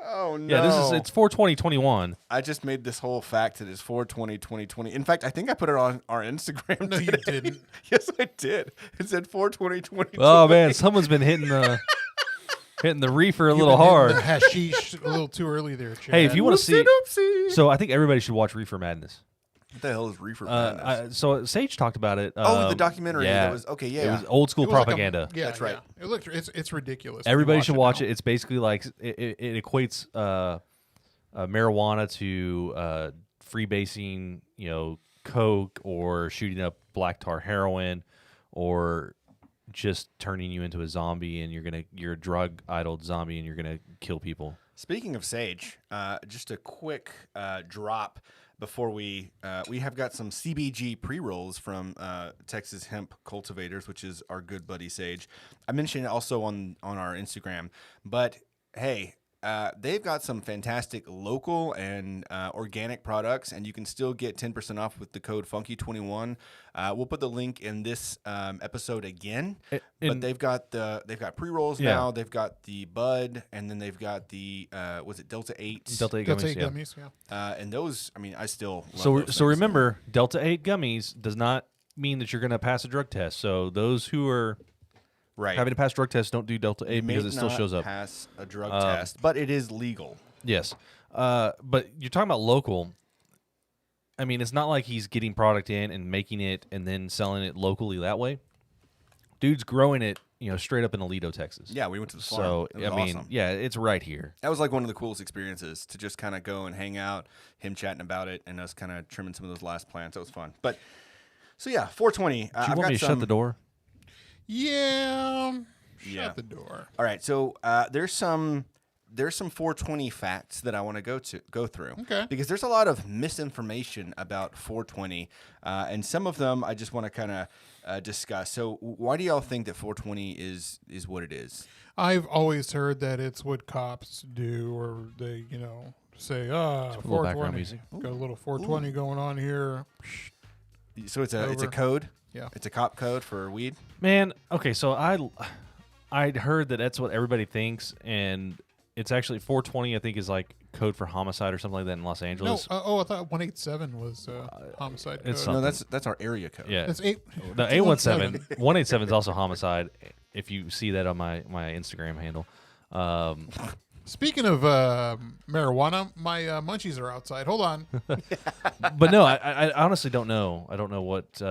Oh no. Yeah, it's 420-21. I just made this whole fact that it's 420-2020. In fact, I think I put it on our Instagram. No, you today. didn't. Yes, I did. It said 420-2020. Oh man, someone's been hitting the reefer a little hard. The hashish a little too early there, Chad. Hey, if you want to see, Oopsie. so I think everybody should watch Reefer Madness. What the hell is Reefer Madness? So Sage talked about it. The documentary. Yeah, That was okay. Yeah, it was old school It was like a- propaganda. yeah, That's right. yeah. It looked. It's ridiculous. Everybody should watch now. it. It's basically like it equates marijuana to freebasing, coke, or shooting up black tar heroin, or just turning you into a zombie and you're a drug idled zombie and you're gonna kill people. Speaking of Sage, just a quick drop before we have got some CBG pre-rolls from Texas Hemp Cultivators, which is our good buddy Sage. I mentioned it also on our Instagram, but hey, they've got some fantastic local and organic products, and you can still get 10% off with the code Funky21. We'll put the link in this episode again. But they've got pre-rolls now. They've got the bud, and then they've got the was it Delta 8? Delta 8 Delta gummies. 8 Yeah. gummies. Yeah. And those, I mean, I still love So those things. remember, Delta 8 gummies does not mean that you're going to pass a drug test. So those who are right. having to pass drug tests don't do Delta 8 because May it still not shows up. Pass a drug test, but it is legal. Yes. But you're talking about local. I mean, it's not like he's getting product in and making it and then selling it locally that way. Dude's growing it, straight up in Alito, Texas. Yeah, we went to the farm. So, It was I mean, awesome. yeah, it's right here. That was like one of the coolest experiences to just kind of go and hang out, him chatting about it, and us kind of trimming some of those last plants. That was fun. But so yeah, 420. Do you I've want got me to some, shut the door? Yeah. Yeah. Shut the door. All right, so there's some 420 facts that I want to go through. Okay. Because there's a lot of misinformation about 420, and some of them I just want to kind of discuss. So why do y'all think that 420 is what it is? I've always heard that it's what cops do, or they, say, little 420. background music. Got a little 420 going on here. So it's a Over. code. Yeah. It's a cop code for weed. Man, okay, so I'd heard that that's what everybody thinks, and it's actually 420. I think is like code for homicide or something like that in Los No, Angeles. I thought 187 was homicide code. it's No, something. that's our area code. Yeah, It's the 817, 187 is also homicide. If you see that on my Instagram handle. Speaking of marijuana, my munchies are outside. Hold on. But no, I honestly don't know. I don't know what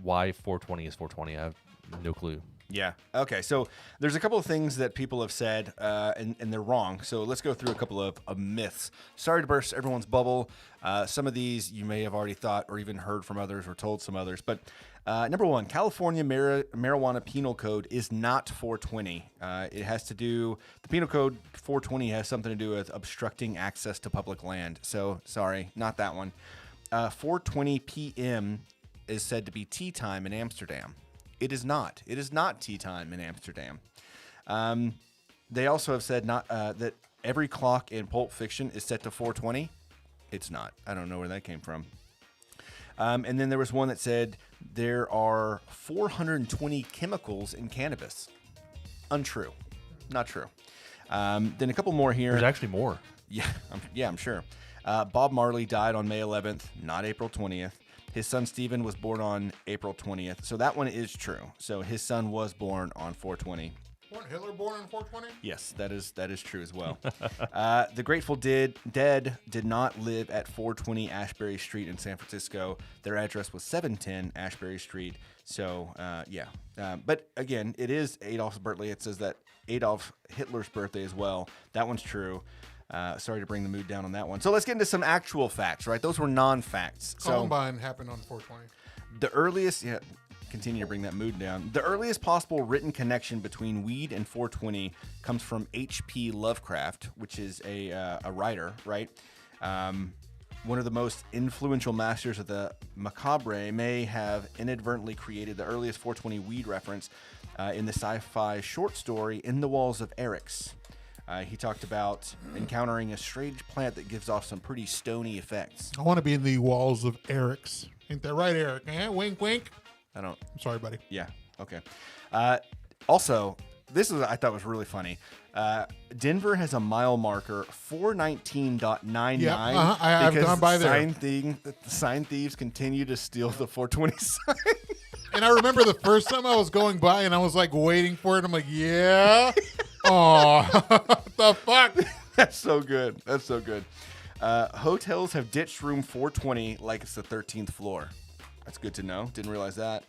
why 420 is 420. I have no clue. Yeah. Okay. So there's a couple of things that people have said, and they're wrong. So let's go through a couple of myths. Sorry to burst everyone's bubble. Some of these you may have already thought or even heard from others or told some others. But number one, California marijuana penal code is not 420. It has to do, the penal code 420 has something to do with obstructing access to public land. So sorry, not that one. 4:20 p.m. is said to be tea time in Amsterdam. It is not. It is not tea time in Amsterdam. They also have said not that every clock in Pulp Fiction is set to 4:20. It's not. I don't know where that came from. And then there was one that said there are 420 chemicals in cannabis. Untrue. Not true. Then a couple more here. There's actually more. Yeah, I'm sure. Bob Marley died on May 11th, not April 20th. His son Stephen was born on April 20th. So that one is true. So his son was born on 420. Wasn't Hitler born on 420? Yes, that is true as well. The Grateful Dead did not live at 420 Ashbury Street in San Francisco. Their address was 710 Ashbury Street. So, yeah. But again, it is Adolf's birthday. It says that Adolf Hitler's birthday as well. That one's true. Sorry to bring the mood down on that one. So let's get into some actual facts, right? Those were non-facts. Columbine happened on 420. The earliest, continue to bring that mood down. The earliest possible written connection between weed and 420 comes from H.P. Lovecraft, which is a writer, right? One of the most influential masters of the macabre may have inadvertently created the earliest 420 weed reference in the sci-fi short story In the Walls of Eryx. He talked about encountering a strange plant that gives off some pretty stony effects. I want to be in the walls of Eric's. Ain't that right, Eric? Wink, wink. I'm sorry, buddy. Yeah. Okay. Also, this is I thought was really funny. Denver has a mile marker 419.99 Yeah, I've because gone by there. sign thieves continue to steal the 420 sign. And I remember the first time I was going by and I was like waiting for it. I'm like, yeah. Oh, what the fuck? That's so good. That's so good. Hotels have ditched room 420 like it's the 13th floor. That's good to know. Didn't realize that.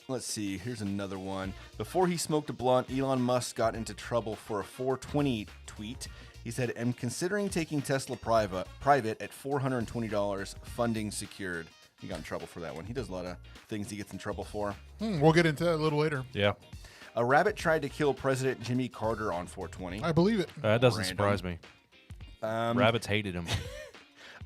Let's see. Here's another one. Before he smoked a blunt, Elon Musk got into trouble for a 420 tweet. He said, "I'm considering taking Tesla private at $420, funding secured." He got in trouble for that one. He does a lot of things he gets in trouble for. We'll get into that a little later. Yeah. A rabbit tried to kill President Jimmy Carter on 420. I believe it. That doesn't Random. surprise me. Rabbits hated him.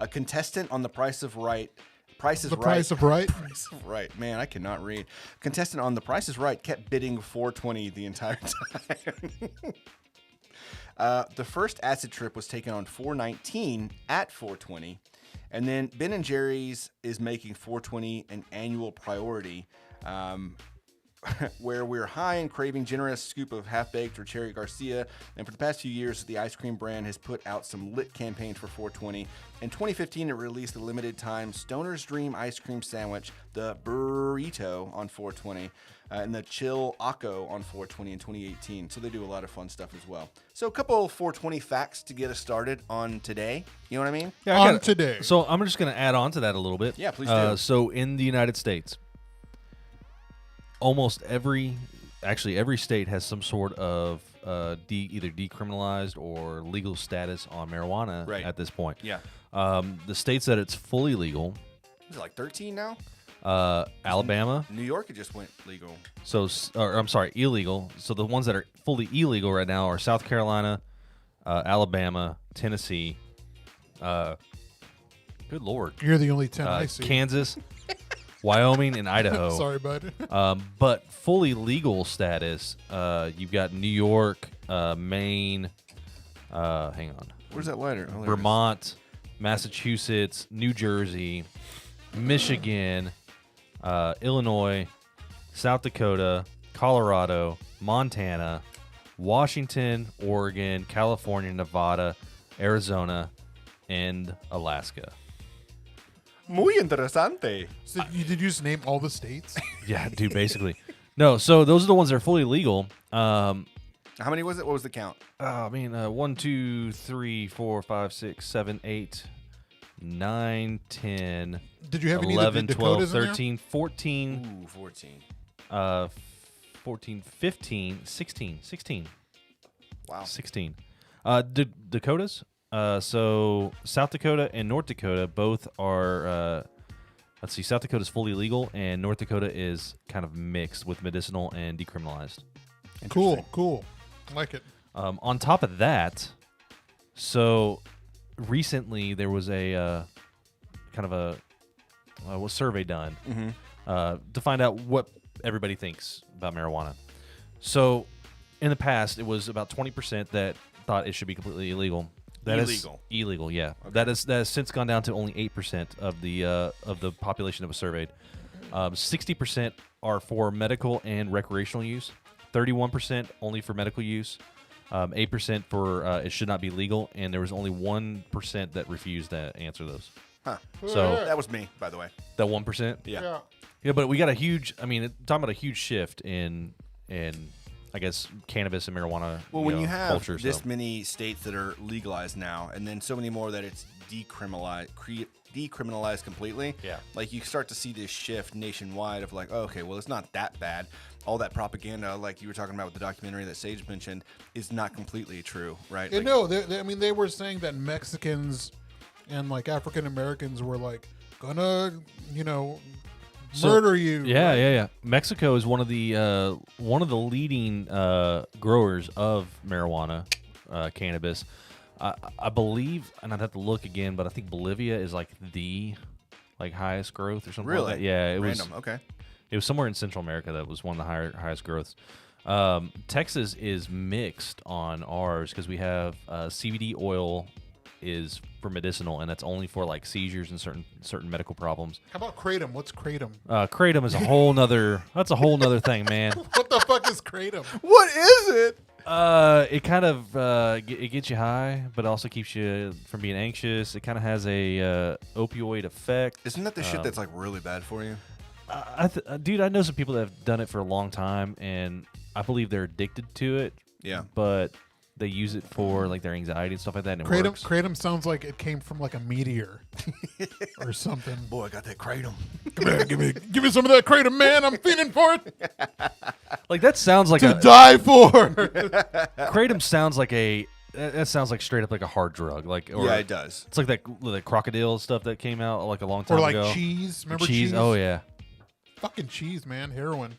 A contestant on The Price is Right. Price is Price of Right. Price of Right. Man, I cannot read. Contestant on The Price is Right kept bidding 420 the entire time. The first acid trip was taken on 419 at 420. And then Ben & Jerry's is making 420 an annual priority. Where we're high and craving generous scoop of half-baked or cherry Garcia. And for the past few years, the ice cream brand has put out some lit campaigns for 420. In 2015, it released a limited-time Stoner's Dream ice cream sandwich, the Burrito on 420, and the Chill Acco on 420 in 2018. So they do a lot of fun stuff as well. So a couple 420 facts to get us started on today. You know what I mean? Yeah, On today. So I'm just going to add on to that a little bit. Yeah, please do. So in the United States, almost every state has some sort of either decriminalized or legal status on marijuana at this point. Yeah. The states that it's fully legal, Is it like 13 now? Alabama. New York, it just went legal. Illegal. So the ones that are fully illegal right now are South Carolina, Alabama, Tennessee. Good Lord. You're the only 10 I see. Kansas, Wyoming, and Idaho. Sorry, bud. But fully legal status, you've got New York, Maine. Hang on. Where's that lighter? Oh, there it is. Vermont, Massachusetts, New Jersey, Michigan, Illinois, South Dakota, Colorado, Montana, Washington, Oregon, California, Nevada, Arizona, and Alaska. Muy interesante. So did you just name all the states? Yeah, dude, basically. No, so those are the ones that are fully legal. How many was it? What was the count? 1, 2, 3, 4, 5, 6, 7, 8, 9, 10, Did you have 11, any of the 12, Dakotas in there? 13, 14, Ooh, 14. 14, 15, 16. Wow. 16. Dakotas. So South Dakota and North Dakota both are. Let's see. South Dakota is fully legal, and North Dakota is kind of mixed with medicinal and decriminalized. Cool. I like it. On top of that, so recently there was a kind of a survey done to find out what everybody thinks about marijuana. So in the past, it was about 20% that thought it should be completely illegal. Illegal, yeah. Okay. That has since gone down to only 8% of the population that was surveyed. 60% are for medical and recreational use. 31% only for medical use. 8% for it should not be legal, and there was only 1% that refused to answer those. Huh. So that was me, by the way. That 1%. Yeah. Yeah, but we got a huge. I mean, talking about a huge shift in I guess cannabis and marijuana. Well, when you have culture, this many states that are legalized now, and then so many more that it's decriminalized completely, like you start to see this shift nationwide of like, oh, okay, well, it's not that bad. All that propaganda, like you were talking about with the documentary that Sage mentioned, is not completely true, right? Yeah, no, they were saying that Mexicans and like African Americans were like gonna, murder you. Yeah, right? yeah. Mexico is one of the leading growers of marijuana, cannabis. I believe, and I'd have to look again, but I think Bolivia is like the highest growth or something. Really? Like that. Yeah, it Random. was. Okay. It was somewhere in Central America that was one of the highest growths. Texas is mixed on ours because we have CBD oil is for medicinal, and that's only for like seizures and certain medical problems. How about kratom? What's kratom? Kratom is a whole nother. That's a whole nother thing, man. What the fuck is kratom? What is it? It kind of it gets you high, but also keeps you from being anxious. It kind of has a opioid effect. Isn't that the shit that's like really bad for you? Dude, I know some people that have done it for a long time, and I believe they're addicted to it. Yeah. But they use it for like their anxiety and stuff like that, and it works. Kratom sounds like it came from like a meteor or something. Boy, I got that kratom. Come here, give me some of that kratom, man. I'm feeding for it. Like that sounds like to die for. Kratom sounds like that sounds like straight up like a hard drug. Yeah, it does. It's like that crocodile stuff that came out like a long time ago. Or like cheese. Remember cheese? Oh yeah. Fucking cheese, man. Heroin.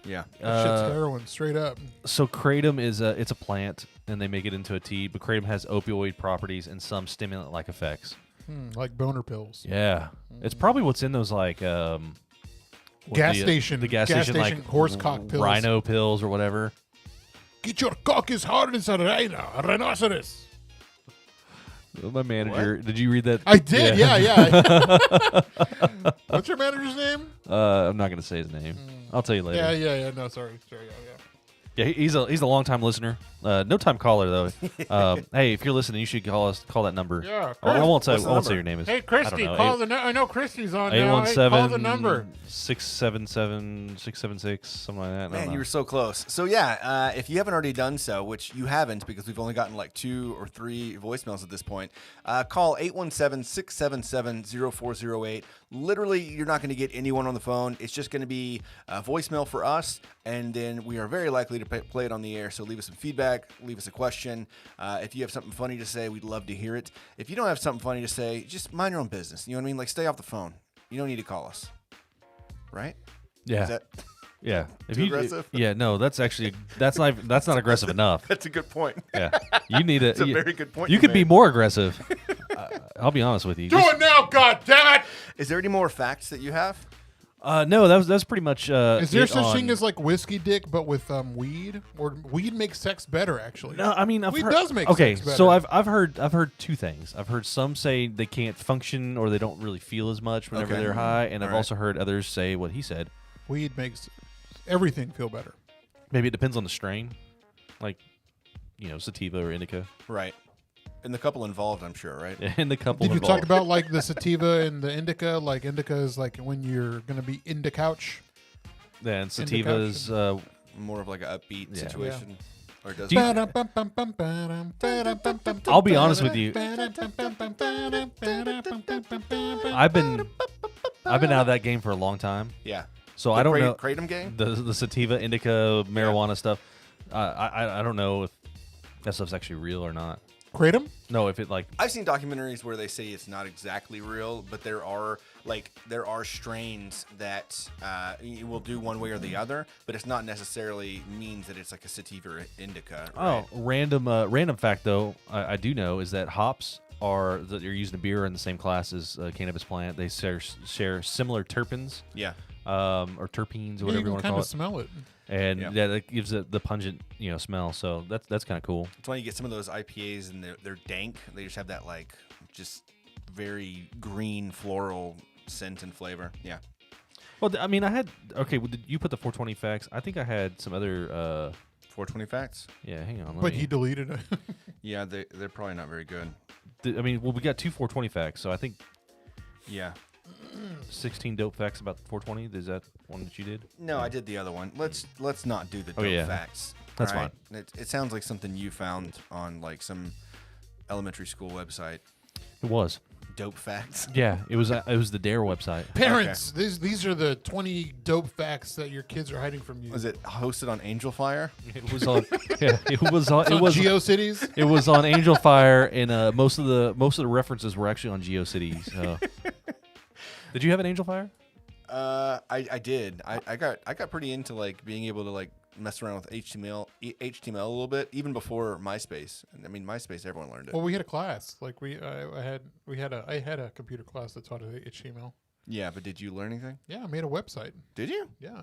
Yeah. That shit's heroin, straight up. So kratom is it's a plant, and they make it into a tea. But kratom has opioid properties and some stimulant-like effects. Like boner pills. Yeah, it's probably what's in those like the gas station like horse cock pills, rhino pills or whatever. Get your cock as hard as a rhinoceros. My manager, did you read that? I did, yeah. What's your manager's name? I'm not gonna say his name. I'll tell you later. Yeah. No, sorry. Yeah, he's a long time listener. No time caller though. Hey, if you're listening, you should call that number. Yeah, I won't say your name is. Hey, Christy, call I know Christy's on now. 817 call the number. 677 676 something like that. Man, you were so close. So yeah, if you haven't already done so, which you haven't because we've only gotten like 2 or 3 voicemails at this point, call 817-677-0408. Literally, you're not going to get anyone on the phone. It's just going to be a voicemail for us, and then we are very likely to play it on the air. So leave us some feedback, leave us a question. If you have something funny to say, we'd love to hear it. If you don't have something funny to say, just mind your own business. You know what I mean? Like, stay off the phone. You don't need to call us. Right? Yeah. Is that yeah. too aggressive? Yeah, no, that's not aggressive enough. That's a good point. Yeah. You need It's a very good point. You could be more aggressive. I'll be honest with you. Do it now, goddammit! Is there any more facts that you have? No, that's pretty much. Is there it such thing on- as like whiskey dick, but with weed? Or weed makes sex better, actually? No, I mean, Weed heard, does make okay. sex better. So I've heard two things. I've heard some say they can't function or they don't really feel as much whenever Okay. they're high, and I've Alright. also heard others say what he said. Weed makes everything feel better. Maybe it depends on the strain, like sativa or indica, Right. And the couple involved, I'm sure, right? and the couple. Did you involved. talk about like the sativa and the indica? Like indica is like when you're gonna be in the couch. Yeah, and sativa is. More of like an upbeat Yeah. situation. Or does Do you- I'll be honest with you. I've been out of that game for a long time, Yeah. so I don't know Kratom gang? the sativa, indica, marijuana stuff. I don't know if that stuff's actually real or not. Kratom? No, if it like I've seen documentaries where they say it's not exactly real, but there are strains that you will do one way or the other, but it's not necessarily means that it's like a sativa or indica. Right? random fact though, I do know is that hops are that you're using a beer in the same class as a cannabis plant. They share similar terpenes, Yeah. or terpenes or whatever You you can want to kind call of it. smell it. And Yeah. that gives it the pungent smell. So that's kind of cool. It's why you get some of those IPAs and they're dank. They just have that like just very green floral scent and flavor. Yeah. Well, I mean, I had did you put the 420 facts? I think I had some other. 420 facts. Yeah, hang on. But he deleted it. Yeah, they're probably not very good. we got two 420 facts, so I think Yeah. 16 dope facts about 420. Is that one that you did? No, I did the other one. Let's not do the dope yeah. facts. That's all right? It sounds like something you found on like some elementary school website. It was. Dope facts. Yeah, it was the Dare website. Parents, these are the 20 dope facts that your kids are hiding from you. Was it hosted on Angel Fire? It was on. Yeah, it was on. It's It on was. GeoCities? It was on Angel Fire, and most of the references were actually on GeoCities. Did you have an Angel Fire? I did. I got pretty into like being able to like mess around with HTML a little bit, even before MySpace. I mean, MySpace, everyone learned it. Well, we had a class. Like I had a computer class that taught HTML. Yeah, but did you learn anything? Yeah, I made a website. Did you? Yeah.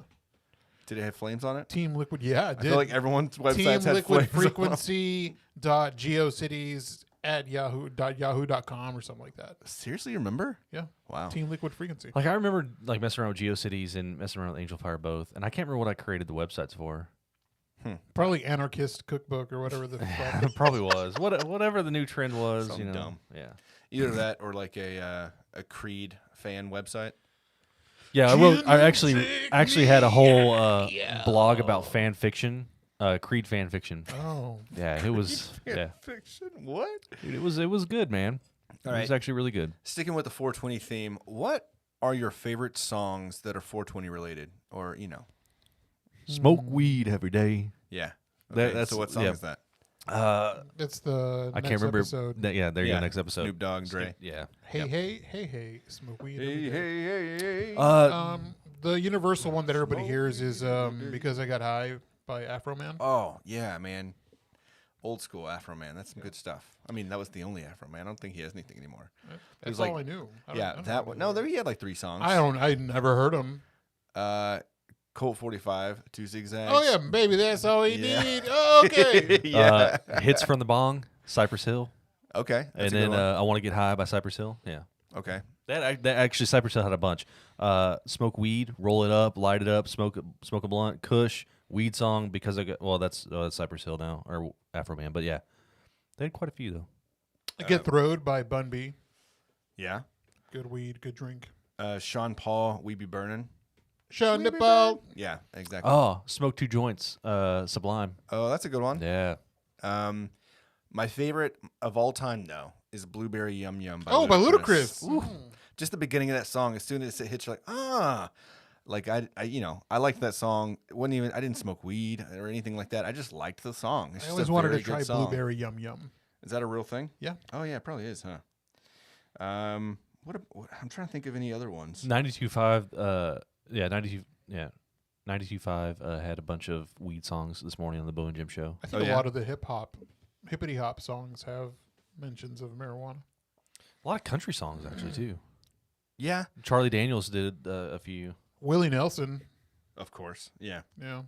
Did it have flames on it? Team Liquid. Yeah, it I did. feel like everyone's websites Team had Liquid flames on them. Frequency .geocities at yahoo.com or something like that. Seriously, you remember? Yeah. Wow. Team Liquid Frequency. Like I remember like messing around with GeoCities and messing around with Angel Fire both, and I can't remember what I created the websites for. Probably Anarchist Cookbook or whatever the fuck. It probably was whatever the new trend was. Something dumb. Yeah. Either that or like a Creed fan website. Yeah, I actually had a whole blog about fan fiction, Creed fan fiction. Oh. Yeah, it was. Yeah, Fiction? What? dude, it was good, man. All It was right. actually really good. Sticking with the 420 theme, what are your favorite songs that are 420 related? Or, Smoke weed every day. yeah. That's- so what song yeah. is that? That's the I next can't remember. episode. There you Yeah. go. Next episode. Snoop Dogg and Dre. Yeah. Hey, hey, smoke weed. every day. hey. The universal one that everybody hears is Because I Got High by Afro Man. Oh, yeah, man. Old school Afro Man. That's some good stuff. I mean, that was the only Afro Man. I don't think he has anything anymore. That's like- all I knew. I Yeah, don't that know one. any No, more. he had like 3 songs. I never heard him. Colt 45, 2 Zigzags. Oh yeah, baby, that's all you Yeah. need. Oh, okay. yeah. Hits from the Bong, Cypress Hill, Okay. That's and a good then one. I Want to Get High by Cypress Hill. Yeah. Okay. That actually Cypress Hill had a bunch. Smoke weed, roll it up, light it up, smoke a blunt, Kush, weed song because I got that's Cypress Hill now or Afro Man, but yeah, they had quite a few though. Get Throwed by Bun B. Yeah. Good weed, good drink. Sean Paul, We Be Burning. Sean the Ball. Yeah, exactly. Oh, Smoke Two Joints, Sublime. Oh, that's a good one. Yeah. My favorite of all time, though, is Blueberry Yum Yum by By Ludacris. Ooh. Just the beginning of that song, as soon as it hits, you're like, ah. Like, I liked that song. I didn't smoke weed or anything like that. I just liked the song. It's I just always a wanted very to try good song. Blueberry Yum Yum. Is that a real thing? Yeah. Oh, yeah, it probably is, huh? What I'm trying to think of any other ones. 92.5. 92.5 had a bunch of weed songs this morning on the Bo and Jim show. I think Oh, a yeah? lot of the hippity hop songs have mentions of marijuana. A lot of country songs actually too. Yeah. Charlie Daniels did a few. Willie Nelson. Of course. Yeah. Yeah.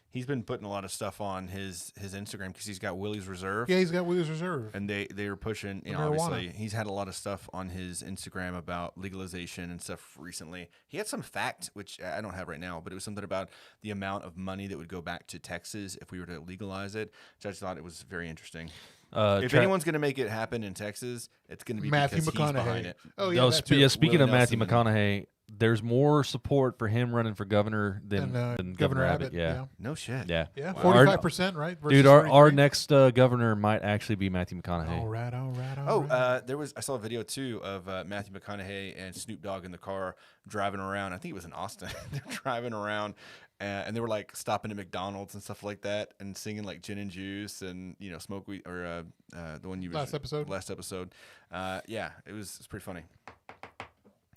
He's been putting a lot of stuff on his Instagram because he's got Willie's Reserve. Yeah, he's got Willie's Reserve. And they were pushing, obviously, he's had a lot of stuff on his Instagram about legalization and stuff recently. He had some fact, which I don't have right now, but it was something about the amount of money that would go back to Texas if we were to legalize it, which I just thought it was very interesting. If anyone's going to make it happen in Texas, it's going to be Matthew because McConaughey. he's behind it. Oh, No, yeah, speaking of Willie Matthew Nelson. McConaughey, there's more support for him running for governor than Governor Abbott. Yeah. No shit. Yeah. Yeah, Wow. 45%, right? Dude, versus our 33? next governor might actually be Matthew McConaughey. All right. I saw a video too of Matthew McConaughey and Snoop Dogg in the car driving around. I think it was in Austin. They're driving around, and they were like stopping at McDonald's and stuff like that, and singing like gin and juice and smoke weed or the one you Last episode. Yeah, it's pretty funny.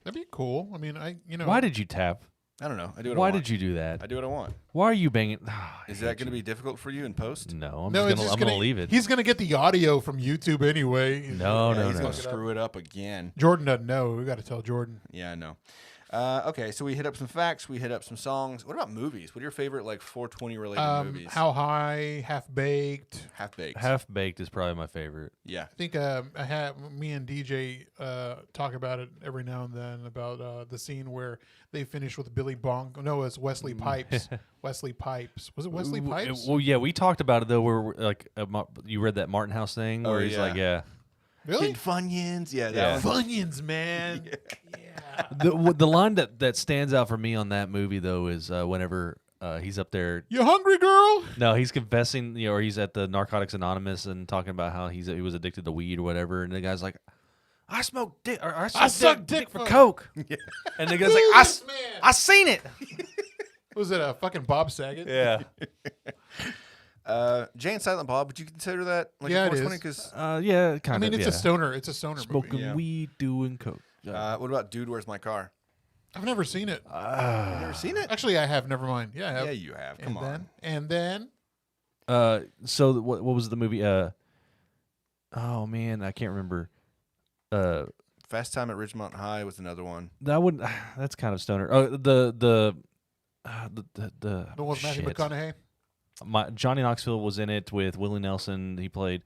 That'd be cool. I mean, Why did you tap? I don't know. I do what I Why want. did you do that? I do what I want. Why are you banging? Is that going to be difficult for you in post? No, No, it's I'm gonna leave it. He's gonna get the audio from YouTube anyway. He's No. going to screw it up again. Jordan doesn't know. We got to tell Jordan. Yeah, I know. Okay, so we hit up some facts. We hit up some songs. What about movies? What are your favorite 420 related movies? How High, Half Baked. Half Baked. Half Baked is probably my favorite. Yeah. I think me and DJ talk about it every now and then about the scene where they finish with Billy Bonk. No, it's Wesley Pipes. Wesley Pipes. Was it Wesley Pipes? Well, yeah, we talked about it though. Where like you read that Martin House thing where he's yeah. like, yeah. Really? Getting Funyuns. Yeah. Yeah. That one. Funyuns, man. Yeah. The line that stands out for me on that movie though is whenever he's up there. You hungry, girl? No, he's confessing, or he's at the Narcotics Anonymous and talking about how he was addicted to weed or whatever, and the guy's like, "I smoke dick, or I suck dick for coke," and the guy's like, "I seen it." Was it a fucking Bob Saget? Yeah, Jay and Silent Bob. Would you consider that like Yeah, a it is. 420? Because yeah, kind I of. mean, it's a stoner. It's a stoner smoking movie. Yeah. weed, doing coke. what about Dude, Where's My Car? I've never seen it. You've never seen it? Actually, I have. Never mind. Yeah, I have. Yeah, you have. Come on. And then. So what was the movie? Oh man, I can't remember. Fast Time at Ridgemont High was another one. That would that's kind of stoner. Oh, the The one with Matthew shit. McConaughey. Johnny Knoxville was in it with Willie Nelson. He played.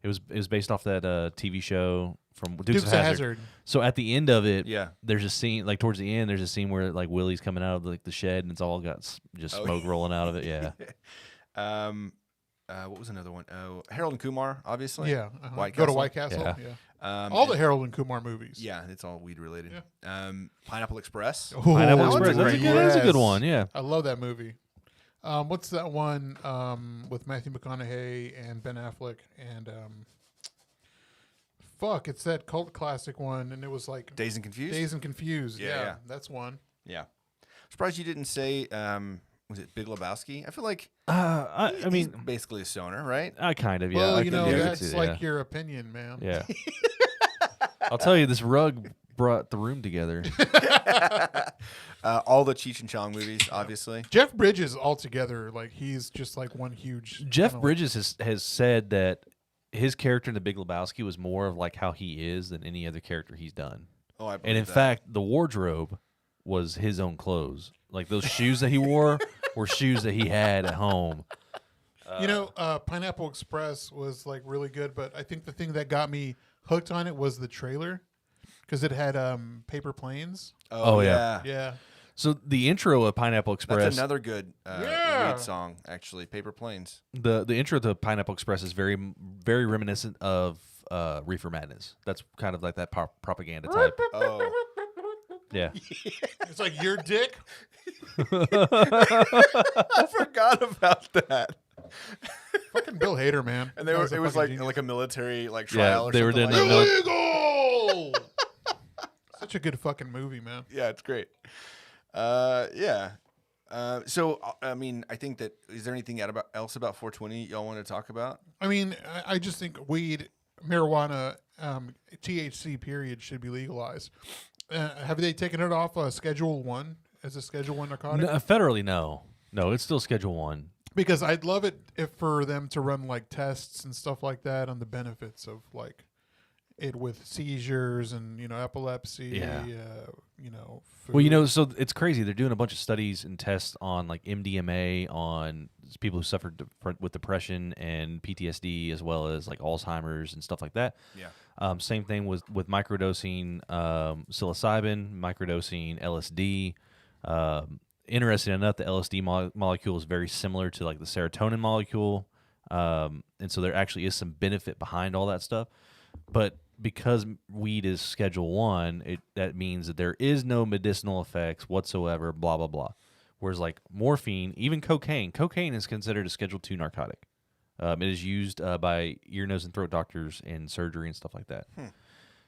It was based off that TV show from Dukes of Hazzard. So at the end of it, Yeah. there's a scene like towards the end. There's a scene where like Willie's coming out of the shed and it's all got just smoke rolling out of it. Yeah. What was another one? Oh, Harold and Kumar, obviously. Yeah. White Go to Castle. White Castle. Yeah. Yeah. All the Harold and Kumar movies. Yeah, it's all weed related. Pineapple Express. Oh, Pineapple that one's Express. a That's, great that's a good yes. one. Yeah. I love that movie. What's that one with Matthew McConaughey and Ben Affleck and it's that cult classic one, and it was like Dazed and Confused. Dazed and Confused. Yeah, Yeah, yeah. that's one. Yeah. Surprised you didn't say. Was it Big Lebowski? I feel like I he's mean, basically a stoner, right? I kind of yeah. Well, I you can know, give it that's to you, like yeah. your opinion, man. Yeah. I'll tell you, this rug brought the room together. All the Cheech and Chong movies, obviously. Jeff Bridges altogether, like he's just like one huge. Jeff kinda Bridges has said that his character in The Big Lebowski was more of like how he is than any other character he's done. Oh, I And believe in that. fact, the wardrobe was his own clothes. Like those shoes that he wore were shoes that he had at home. Pineapple Express was like really good, but I think the thing that got me hooked on it was the trailer because it had paper planes. Oh, yeah. Yeah. So the intro of Pineapple Express, That's another good Yeah. weed song, actually. Paper Planes. the intro to Pineapple Express is very very reminiscent of Reefer Madness. That's kind of like that propaganda type. Oh. Yeah. It's like your dick. I forgot about that. Fucking Bill Hader, man. And it was like a military trial or they were something doing like that illegal. Such a good fucking movie, man. Yeah, it's great. Yeah. So, I mean, I think that, is there anything else about 420 y'all want to talk about? I mean, I just think weed, marijuana, THC period should be legalized. Have they taken it off Schedule 1 as a Schedule 1 narcotic? Federally, no. No, it's still Schedule 1. Because I'd love it if for them to run like tests and stuff like that on the benefits of like, it with seizures and epilepsy. Yeah. Food. Well, so it's crazy. They're doing a bunch of studies and tests on like MDMA on people who suffered with depression and PTSD, as well as like Alzheimer's and stuff like that. Yeah. Same thing with microdosing psilocybin, microdosing LSD. Interesting enough, the LSD molecule is very similar to like the serotonin molecule, and so there actually is some benefit behind all that stuff. But because weed is Schedule 1, that means that there is no medicinal effects whatsoever, blah, blah, blah. Whereas like morphine, even cocaine is considered a Schedule 2 narcotic. It is used by ear, nose, and throat doctors in surgery and stuff like that.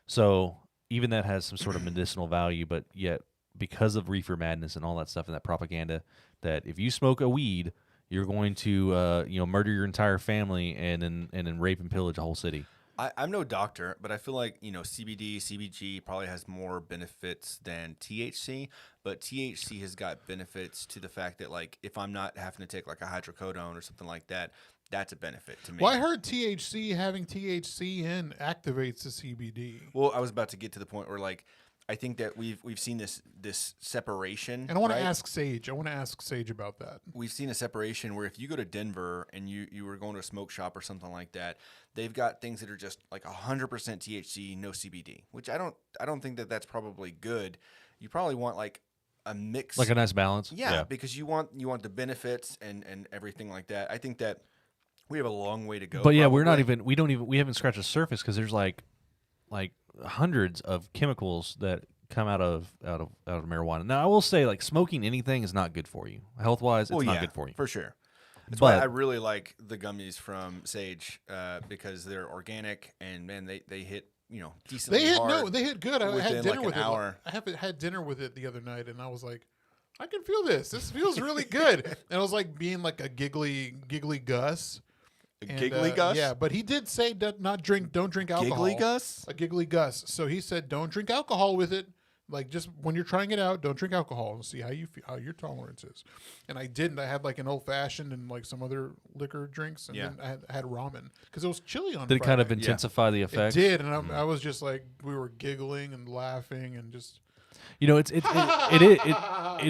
So even that has some sort of medicinal value, but yet because of reefer madness and all that stuff and that propaganda, that if you smoke a weed, you're going to murder your entire family and then rape and pillage a whole city. I'm no doctor, but I feel like, CBD, CBG probably has more benefits than THC, but THC has got benefits to the fact that, like, if I'm not having to take, like, a hydrocodone or something like that, that's a benefit to me. Well, I heard having THC in activates the CBD. Well, I was about to get to the point where, like, I think that we've seen this separation. And I want right? to ask Sage. About that. We've seen a separation where if you go to Denver and you were going to a smoke shop or something like that, they've got things that are just like 100% THC, no CBD, which I don't think that that's probably good. You probably want like a mix, like a nice balance. Yeah, because you want the benefits and everything like that. I think that we have a long way to go. But yeah, we haven't scratched the surface because there's like hundreds of chemicals that come out of marijuana. Now, I will say, like, smoking anything is not good for you. Health-wise, it's not good for you. For sure. That's why I really like the gummies from Sage because they're organic and, man, they hit, decently hard. They hit good. I had dinner like with an hour. I had dinner with it the other night, and I was like, I can feel this. This feels really good. And I was like being like a giggly Gus. Giggly Gus? Yeah, but he did say don't drink alcohol. Giggly Gus? A giggly Gus. So he said don't drink alcohol with it. Like, just when you're trying it out, don't drink alcohol and see how you feel, how your tolerance is. And I didn't. I had like an old fashioned and like some other liquor drinks, and then I had ramen because it was chilly on. Did it kind of intensify the effect? It did, and I was just like, we were giggling and laughing and just. It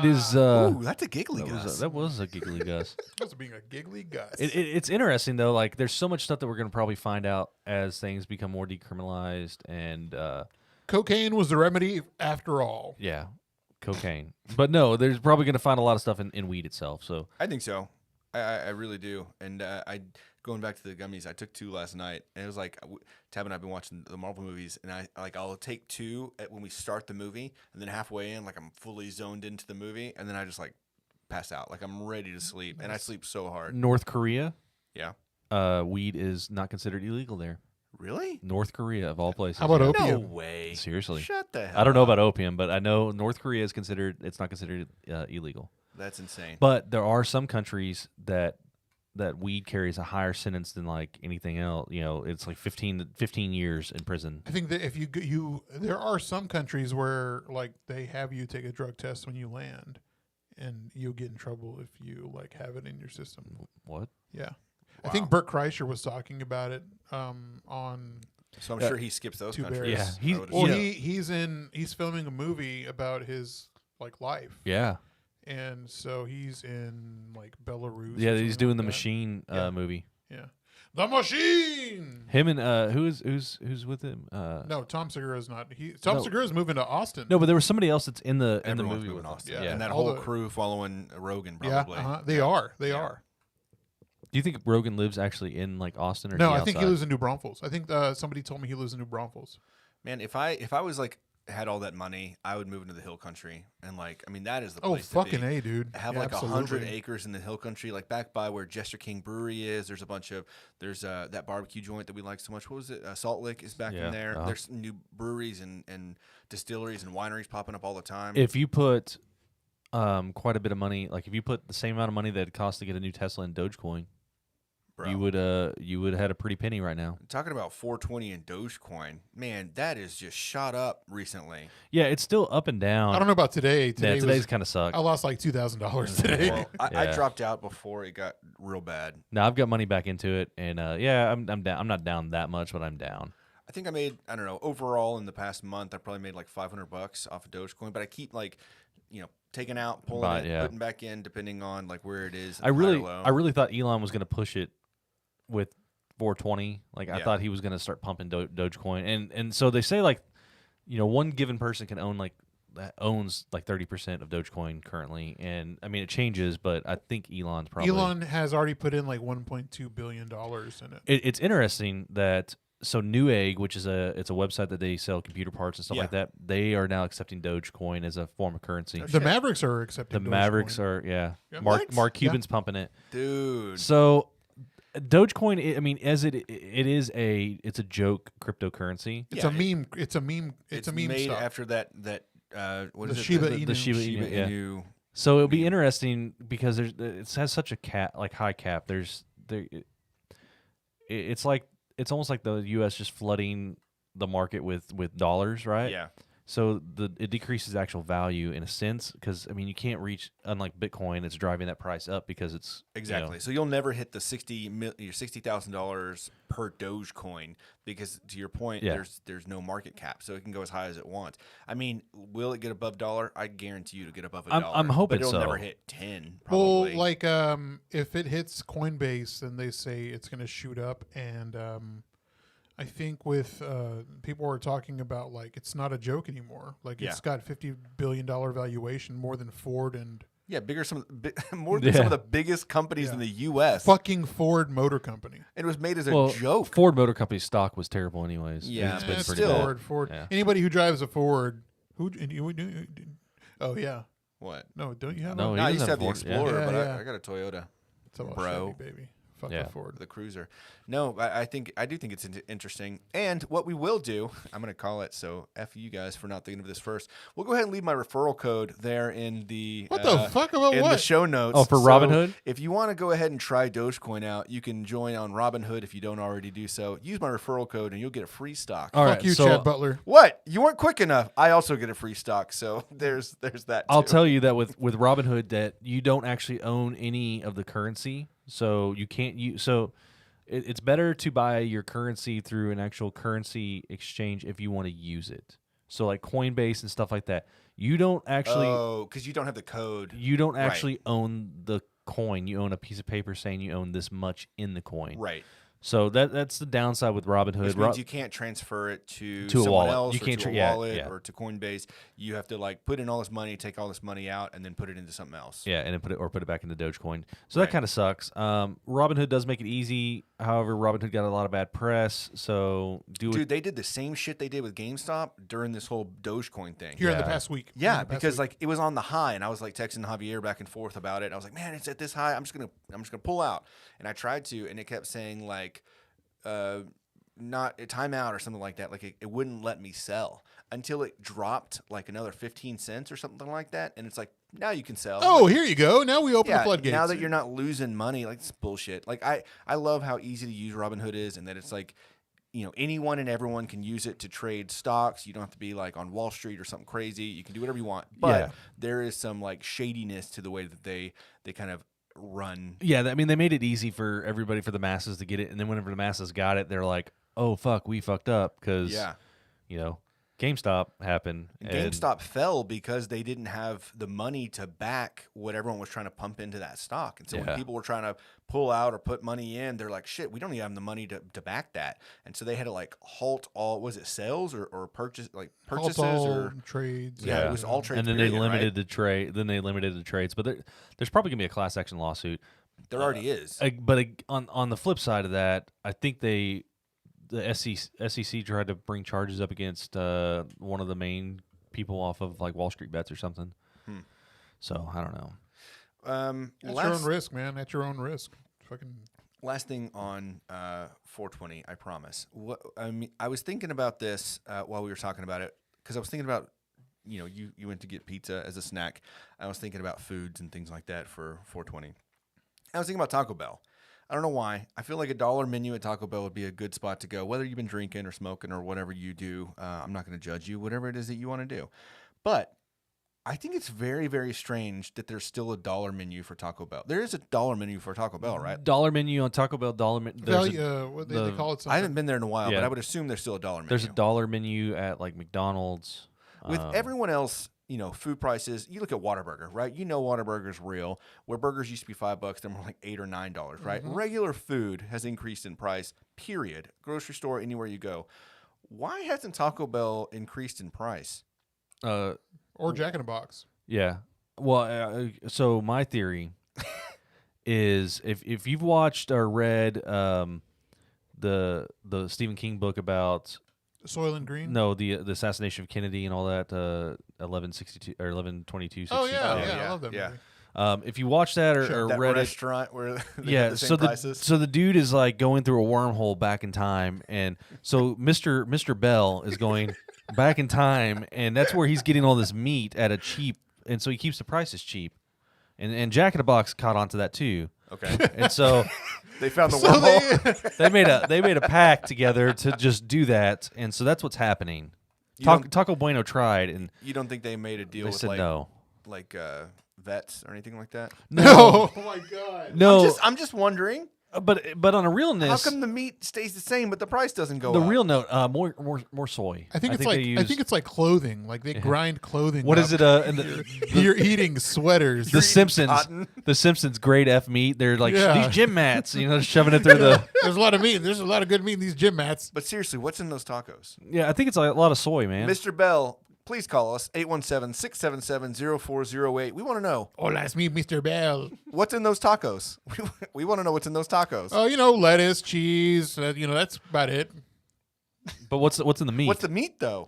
is. Ooh, that's a giggly Gus. That was a giggly Gus. That was being a giggly Gus. It's interesting though. Like, there's so much stuff that we're going to probably find out as things become more decriminalized, and cocaine was the remedy after all. Yeah, cocaine. But no, there's probably going to find a lot of stuff in weed itself. So I think so. I really do. And going back to the gummies, I took 2 last night, and it was like Tab and I've been watching the Marvel movies, and I'll take 2 when we start the movie, and then halfway in, like I'm fully zoned into the movie, and then I just like pass out, like I'm ready to sleep, and I sleep so hard. North Korea, weed is not considered illegal there. Really? North Korea, of all places. How about opium? No way. Seriously. Shut the hell I don't know up. about opium, but I know North Korea is it's not considered illegal. That's insane. But there are some countries that weed carries a higher sentence than like anything else. It's like 15 years in prison. I think that if there are some countries where like they have you take a drug test when you land, and you'll get in trouble if you like have it in your system. What? Yeah. Wow. I think Bert Kreischer was talking about it on. So I'm sure he skips those Two countries. Bears. Yeah, he's filming a movie about his like life. Yeah. And so he's in like Belarus. Yeah, he's doing the like Machine movie. Yeah, The Machine. Him and who's with him? No, Tom Segura is not. Tom Segura is moving to Austin. No, but there was somebody else that's in the Everyone's movie moving with Austin. him. Yeah. And that whole crew following Rogan probably. Yeah, they are. They are. Do you think Rogan lives actually in like Austin or? No, I think he lives in New Braunfels. I think somebody told me he lives in New Braunfels. Man, if I was like had all that money, I would move into the hill country, and like that is the Oh, place fucking to be. A, dude. Have Yeah, like absolutely. 100 acres in the hill country, like back by where Jester King Brewery is. There's a bunch of that barbecue joint that we like so much. What was it? Salt Lick is back in there. There's new breweries and distilleries and wineries popping up all the time. If you put quite a bit of money, like if you put the same amount of money that it costs to get a new Tesla in Doge Coin, Bro. you would have had a pretty penny right now. Talking about 420 and Doge Coin, man, that is just shot up recently. Yeah, it's still up and down. I don't know about today. Today's kind of sucked. I lost like $2,000 today. Well, I dropped out before it got real bad. Now I've got money back into it, and I'm down. I'm not down that much, but I'm down. think I made, I don't know, overall in the past month, I probably made like $500 off of Dogecoin, but I keep like, taking out, pulling it, putting back in, depending on like where it is. I really thought Elon was going to push it with 420. Like I thought he was going to start pumping Dogecoin, and so they say like, one given person can owns like 30% of Dogecoin currently, and I mean it changes, but I think Elon has already put in like $1.2 billion in it. It's interesting that. So Newegg, which is it's a website that they sell computer parts and stuff like that, they are now accepting Dogecoin as a form of currency. The Mavericks are accepting. The Mavericks are, Mark Cuban's pumping it, dude. So Dogecoin, I mean, as it's a joke cryptocurrency. It's a meme. It's a meme. It's a meme made stock. after that what is it? Shiba The Shiba Inu. So it'll be interesting because it has such a high cap. It's almost like the U.S. just flooding the market with dollars, right? Yeah. So it decreases actual value in a sense because, I mean, you can't reach, unlike Bitcoin, it's driving that price up because it's... Exactly. So you'll never hit the $60,000 per Dogecoin because, to your point, there's no market cap. So it can go as high as it wants. I mean, will it get above $1? I guarantee you to get above $1. I'm hoping but it'll so. never hit 10, probably. Well, like if it hits Coinbase, then they say it's going to shoot up. And I think with people are talking about like it's not a joke anymore. Like it's got $50 billion valuation, more than Ford and bigger more than some of the biggest companies in the U.S. Fucking Ford Motor Company. It was made as a joke. Ford Motor Company's stock was terrible, anyways. Yeah, it's been pretty still bad. Ford. Yeah. Anybody who drives a Ford, oh yeah. What? No, don't you have? No, I he used to have the Ford. Explorer, Yeah, but yeah. I got a Toyota. It's about Bro. Chevy, baby. Fuck Yeah. the Ford. The Cruiser. No, I do think it's interesting. And what we will do, I'm going to call it, so F you guys for not thinking of this first. We'll go ahead and leave my referral code there in the What the fuck about in what? the show notes. Oh, for So Robinhood? if you want to go ahead and try Dogecoin out, you can join on Robinhood if you don't already do so. Use my referral code and you'll get a free stock. All Fuck right, you, so Chad Butler. What? You weren't quick enough. I also get a free stock, so there's that. I'll too. tell you that with Robinhood that you don't actually own any of the currency, so you can't use. So it's better to buy your currency through an actual currency exchange if you want to use it. So like Coinbase and stuff like that, you don't actually. Oh, because you don't have the code. You don't actually own the coin. You own a piece of paper saying you own this much in the coin. Right. So that's the downside with Robinhood. Which means you can't transfer it to a someone wallet. else You can't or to a wallet yeah. or to Coinbase. You have to like put in all this money, take all this money out, and then put it into something else. Yeah, and then put it back into Dogecoin. So that kind of sucks. Robinhood does make it easy. However, Robinhood got a lot of bad press. So Dude, they did the same shit they did with GameStop during this whole Dogecoin thing. Here in the past week. Yeah, because like it was on the high, and I was like texting Javier back and forth about it. And I was like, man, it's at this high. I'm just gonna pull out. And I tried to, and it kept saying like, not a timeout or something like that. Like it wouldn't let me sell until it dropped like another 15 cents or something like that. And it's like, now you can sell. Oh, here you go. Now we open the Yeah, floodgates. now that you're not losing money, like it's bullshit. Like I love how easy to use Robinhood is, and that it's like, anyone and everyone can use it to trade stocks. You don't have to be like on Wall Street or something crazy. You can do whatever you want. But there is some like shadiness to the way that they kind of run. Yeah, I mean, they made it easy for everybody, for the masses to get it, and then whenever the masses got it, they're like, "Oh fuck, we fucked up," because GameStop happened. And GameStop fell because they didn't have the money to back what everyone was trying to pump into that stock. And so when people were trying to pull out or put money in, they're like, shit, we don't even have the money to back that. And so they had to like halt all, was it sales or purchases halt all or trades? Yeah, it was all trades. And then period, they limited right? the trade. Then they limited the trades. But there's probably gonna be a class action lawsuit. There already is. But on the flip side of that, I think the SEC tried to bring charges up against one of the main people off of like Wall Street Bets or something. So I don't know. At your own risk, man. At your own risk. Fucking. Last thing on 420, I promise. I was thinking about this while we were talking about it, because I was thinking about, you went to get pizza as a snack. I was thinking about foods and things like that for 420. I was thinking about Taco Bell. I don't know why. I feel like a $1 menu at Taco Bell would be a good spot to go, whether you've been drinking or smoking or whatever you do. I'm not going to judge you, whatever it is that you want to do. But I think it's very, very strange that there's still a dollar menu for Taco Bell. There is a dollar menu for Taco Bell, right? Dollar menu on Taco Bell. Value, what they call it? Something. I haven't been there in a while, Yeah. but I would assume there's still a dollar menu. There's a dollar menu at like McDonald's. With everyone else, food prices, you look at Whataburger, right? Whataburger's real. Where burgers used to be $5, they're more like $8 or $9, right? Mm-hmm. Regular food has increased in price, period. Grocery store, anywhere you go. Why hasn't Taco Bell increased in price? Or Jack in a Box. Yeah. Well, so my theory is if you've watched or read the Stephen King book about Soylent Green. no the assassination of Kennedy and all that 1162 or 1122. Oh yeah, yeah, I love that yeah. movie. If you watch that or That read it, restaurant where they yeah, have the same so prices. the dude is like going through a wormhole back in time, and so Mr. Bell is going back in time, and that's where he's getting all this meat at a cheap, and so he keeps the prices cheap, and Jack in the Box caught on to that too, Okay. and so They found the wormhole. they made a pact together to just do that, and so that's what's happening. don't- Taco Bueno tried, and You don't think they made a deal they with said no. like vets or anything like that? No. Oh my god. No, I'm just wondering. but on a realness, How come the meat stays the same but the price doesn't go the up? real note, more soy. I think it's they like use, I think it's like clothing. Like they grind clothing. what up. is it? And You're eating sweaters. The Simpsons, cotton. the Simpsons grade F meat. They're like Yeah. these gym mats, shoving it through the. There's a lot of meat. There's a lot of good meat in these gym mats. But seriously, what's in those tacos? Yeah, I think it's a lot of soy, man. Mr. Bell, please call us 817-677-0408. We want to know Hola, it's me, Mr. Bell. what's in those tacos. We want to know what's in those tacos. Oh, lettuce, cheese. That's about it. But what's in the meat? What's the meat though?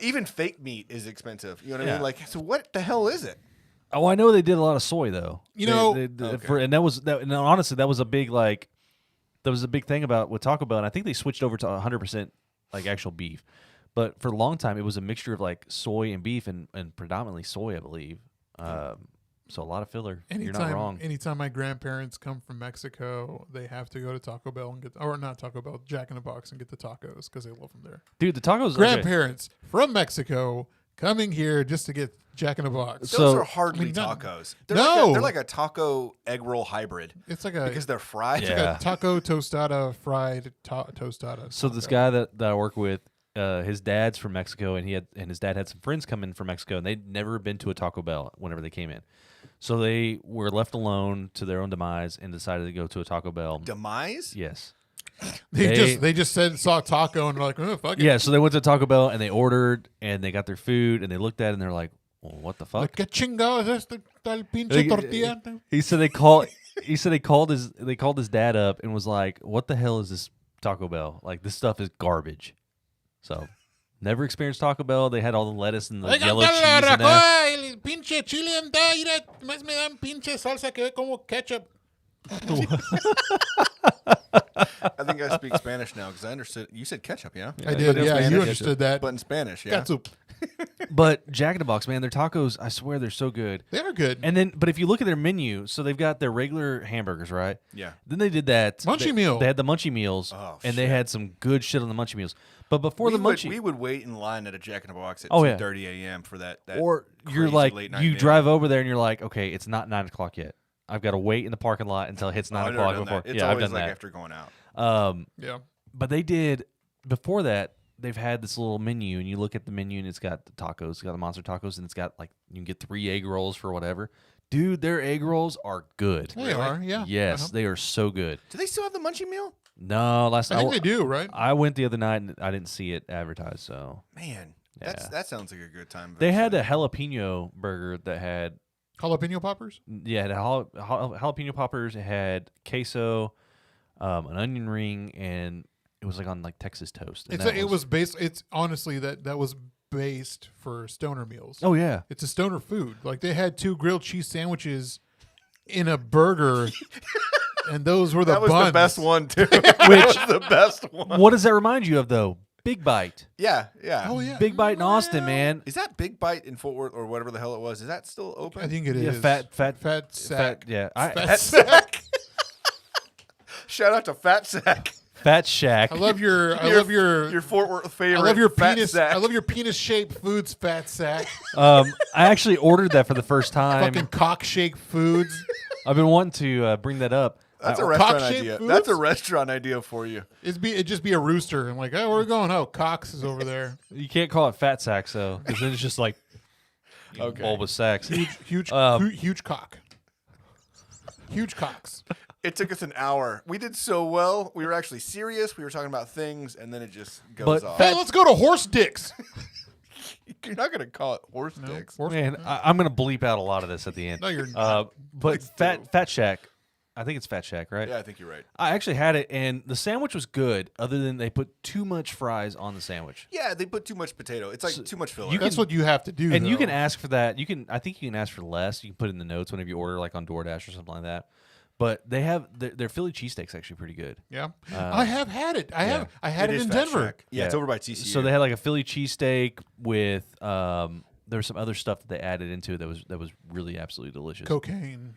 Even fake meat is expensive. You know what I Yeah. mean? Like, so what the hell is it? Oh, I know they did a lot of soy though. Okay. And that was that. And honestly, that was a big thing about with Taco Bell, and I think they switched over to 100% like actual beef. But for a long time, it was a mixture of like soy and beef, and predominantly soy, I believe. So a lot of filler. You're not wrong. Anytime my grandparents come from Mexico, they have to go to Taco Bell and or not Taco Bell, Jack in the Box and get the tacos because they love them there. Dude, the tacos. Grandparents from Mexico coming here just to get Jack in the Box. Those So- are hardly not- tacos. No. They're like a taco egg roll hybrid It's like a because they're fried. Yeah. a taco tostada fried tostada. So this taco. guy that I work with, his dad's from Mexico, and his dad had some friends come in from Mexico, and they'd never been to a Taco Bell whenever they came in. So they were left alone to their own demise and decided to go to a Taco Bell. Demise? Yes. They just saw taco and were like, oh fuck it. Yeah, so they went to Taco Bell and they ordered and they got their food and they looked at it and they're like, well, what the fuck? Like, ¿qué chingados es este tal pinche Like, tortilla? He said they called his dad up and was like, what the hell is this Taco Bell? Like, this stuff is garbage. So never experienced Taco Bell. They had all the lettuce and the yellow cheese and that. El pinche chile anda, mira, más me dan pinche salsa que ve como ketchup. I think I speak Spanish now because I understood. You said ketchup, yeah? I did, but in yeah. Spanish, You understood that. But in Spanish, yeah. Catsup. But Jack in the Box, man, their tacos, I swear they're so good. They are good. And then, but if you look at their menu, so they've got their regular hamburgers, right? Yeah. Then they did that Munchie meal. They had the munchie meals, Oh, and they shit. had some good shit on the munchie meals. But before the munchie, we would wait in line at a Jack in the Box at Oh, yeah. 2:30 a.m. for that or you're crazy like late night you meal. drive over there and you're like, okay, it's not 9 o'clock yet. I've got to wait in the parking lot until it hits Oh, 9 I've never o'clock done before. that. It's Yeah, I've always done like that. after going out. Yeah. But they did before that. They've had this little menu, and you look at the menu, and it's got the tacos, it's got the monster tacos, and it's got like you can get 3 egg rolls for whatever. Dude, their egg rolls are good. They are, yeah. Yes, Uh-huh. they are so good. Do they still have the munchie meal? No, I think they do, right? I went the other night and I didn't see it advertised. So Man, Yeah. that sounds like a good time. they had a jalapeno burger that had Jalapeno poppers? it had jalapeno poppers. It had queso, an onion ring, and it was like on like Texas toast. And It was based. It's honestly that was based for stoner meals. Oh yeah, It's a stoner food. Like they had 2 grilled cheese sandwiches in a burger, and those were the That was buns. the best one too. That was the best one. what does that remind you of though? Big Bite. Yeah, yeah. Oh yeah, Big Bite in Austin, man. Is that Big Bite in Fort Worth or whatever the hell it was? Is that still open? I think it Yeah, is. fat sack. yeah. Fat Fat Sack. Shout out to Fat Sack. Fat Shack. I love your your Fort Worth favorite. I love your fat penis. sack. I love your penis-shaped foods, fat sack. I actually ordered that for the first time. Fucking cock-shaped foods. I've been wanting to bring that up. That's a restaurant cock-shaped idea. foods? That's a restaurant idea for you. It'd just be a rooster. I'm like, oh, where are we going? Oh, Cox is over there. You can't call it fat sacks though, because then it's just like Okay. bulbous sacks. Huge cock. Huge cocks. It took us an hour. We did so well. We were actually serious. We were talking about things, and then it just goes But off. Hey, let's go to horse dicks. You're not going to call it horse dicks. Horse- Man, I'm gonna bleep out a lot of this at the end. No, you're not. But Fat Shack, I think it's Fat Shack, right? Yeah, I think you're right. I actually had it, and the sandwich was good, other than they put too much fries on the sandwich. Yeah, they put too much potato. It's like too much filler. That's what you have to do. And you though. can ask for that. I think you can ask for less. You can put it in the notes whenever you order, like on DoorDash or something like that. But they have their Philly cheesesteaks actually pretty good. Yeah, I have had it. I had it is in Fat Denver. Shack. Yeah, it's over by TCU. So they had like a Philly cheesesteak with there was some other stuff that they added into it that was really absolutely delicious. Cocaine.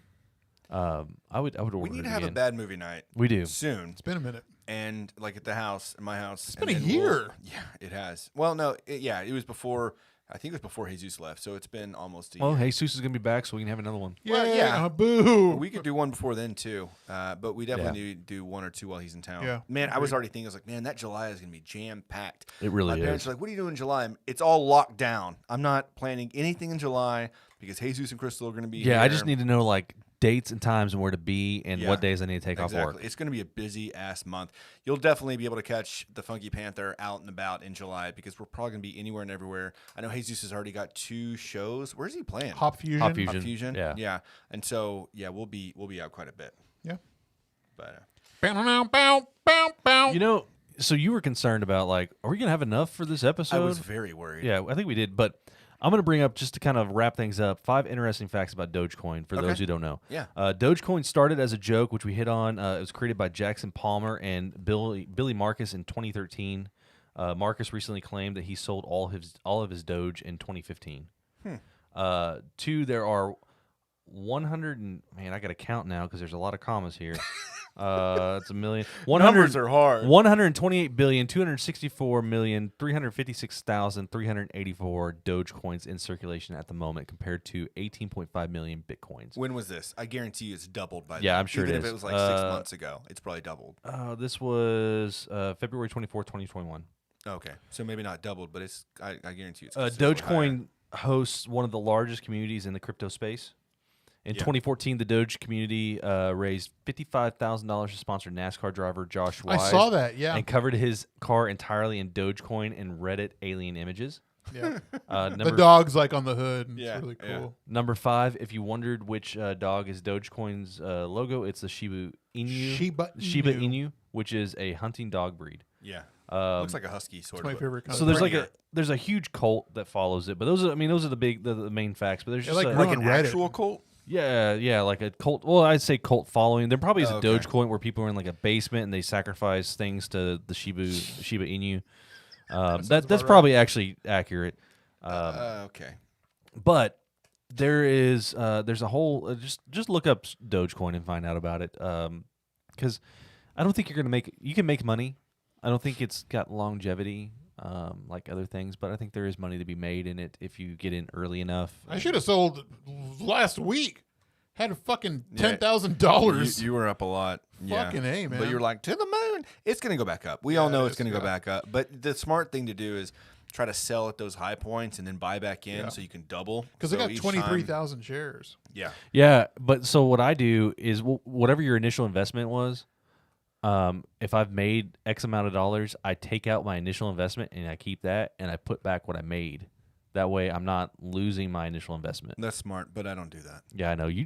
I would order we need it to have again. a bad movie night We do. soon. It's been a minute. And like at the house, in my house. It's been a year. Yeah, it has. Well, no, it was before. I think it was before Jesus left, so it's been almost a Well, year. Jesus is gonna be back, so we can have another one. Yeah, Well, yeah. boo. We could do one before then too, but we definitely need to do one or two while he's in town. Yeah, Man, I was already thinking, I was like, man, that July is gonna be jam packed. It really My parents is. are like, what are you doing in July? It's all locked down. I'm not planning anything in July because Jesus and Crystal are gonna be here. Yeah, I just need to know like dates and times and where to be and Yeah, what days I need to take off work. It's going to be a busy ass month. You'll definitely be able to catch the Funky Panther out and about in July because we're probably going to be anywhere and everywhere. I know Jesus has already got 2 shows. Where's he playing? Hop Fusion. Hop Fusion. Hop Fusion. Yeah. Yeah. And so we'll be out quite a bit. Yeah. But You know, so you were concerned about like, are we gonna have enough for this episode? I was very worried. Yeah, I think we did, but I'm going to bring up, just to kind of wrap things up, 5 interesting facts about Doge Coin for those who don't know. Yeah. Doge Coin started as a joke, which we hit on. It was created by Jackson Palmer and Billy Marcus in 2013. Marcus recently claimed that he sold all of his Doge in 2015. 2, there are 100 and, man, I got to count now because there's a lot of commas here. It's a million. Numbers are hard. 128,264,356,384 Doge coins in circulation at the moment, compared to 18.5 million Bitcoins. When was this? I guarantee you it's doubled by Yeah, then. I'm sure Even it if is. it was like 6 months ago, it's probably doubled. This was February 24th, 2021. Okay. So maybe not doubled, but I guarantee you it's Dogecoin hosts one of the largest communities in the crypto space. In 2014, the Doge community raised $55,000 to sponsor NASCAR driver Josh Wise. I saw that. Yeah. And covered his car entirely in Dogecoin and Reddit alien images. Yeah. Number, The dog's like on the hood. And Yeah, It's really yeah. cool. number 5, if you wondered which dog is Dogecoin's logo, it's the Shiba Inu. Shiba Inu, which is a hunting dog breed. Yeah. Looks like a husky sort It's my of. favorite kind So of there's dog. there's a huge cult that follows it, but those are the main facts. But there's They just like a, Like on an Reddit. actual cult? yeah, like a cult. Well, I'd say cult following. There probably is a Okay. Dogecoin where people are in like a basement and they sacrifice things to the Shiba Inu. That's probably actually accurate. Okay. But there's a whole just look up Dogecoin and find out about it. Because I don't think you can make money. I don't think it's got longevity like other things, but I think there is money to be made in it if you get in early enough. I should have sold last week. Had a fucking Yeah. $10,000. You were up a lot. Fucking A, man. But you're like, to the moon. It's going to go back up. We all know it it's is, going to go yeah. back up. But the smart thing to do is try to sell at those high points and then buy back in so you can double. Because so I got each 23,000 shares. time- Yeah. Yeah, but so what I do is whatever your initial investment was, if I've made X amount of dollars, I take out my initial investment and I keep that and I put back what I made. That way I'm not losing my initial investment. That's smart, but I don't do that. Yeah, I know. You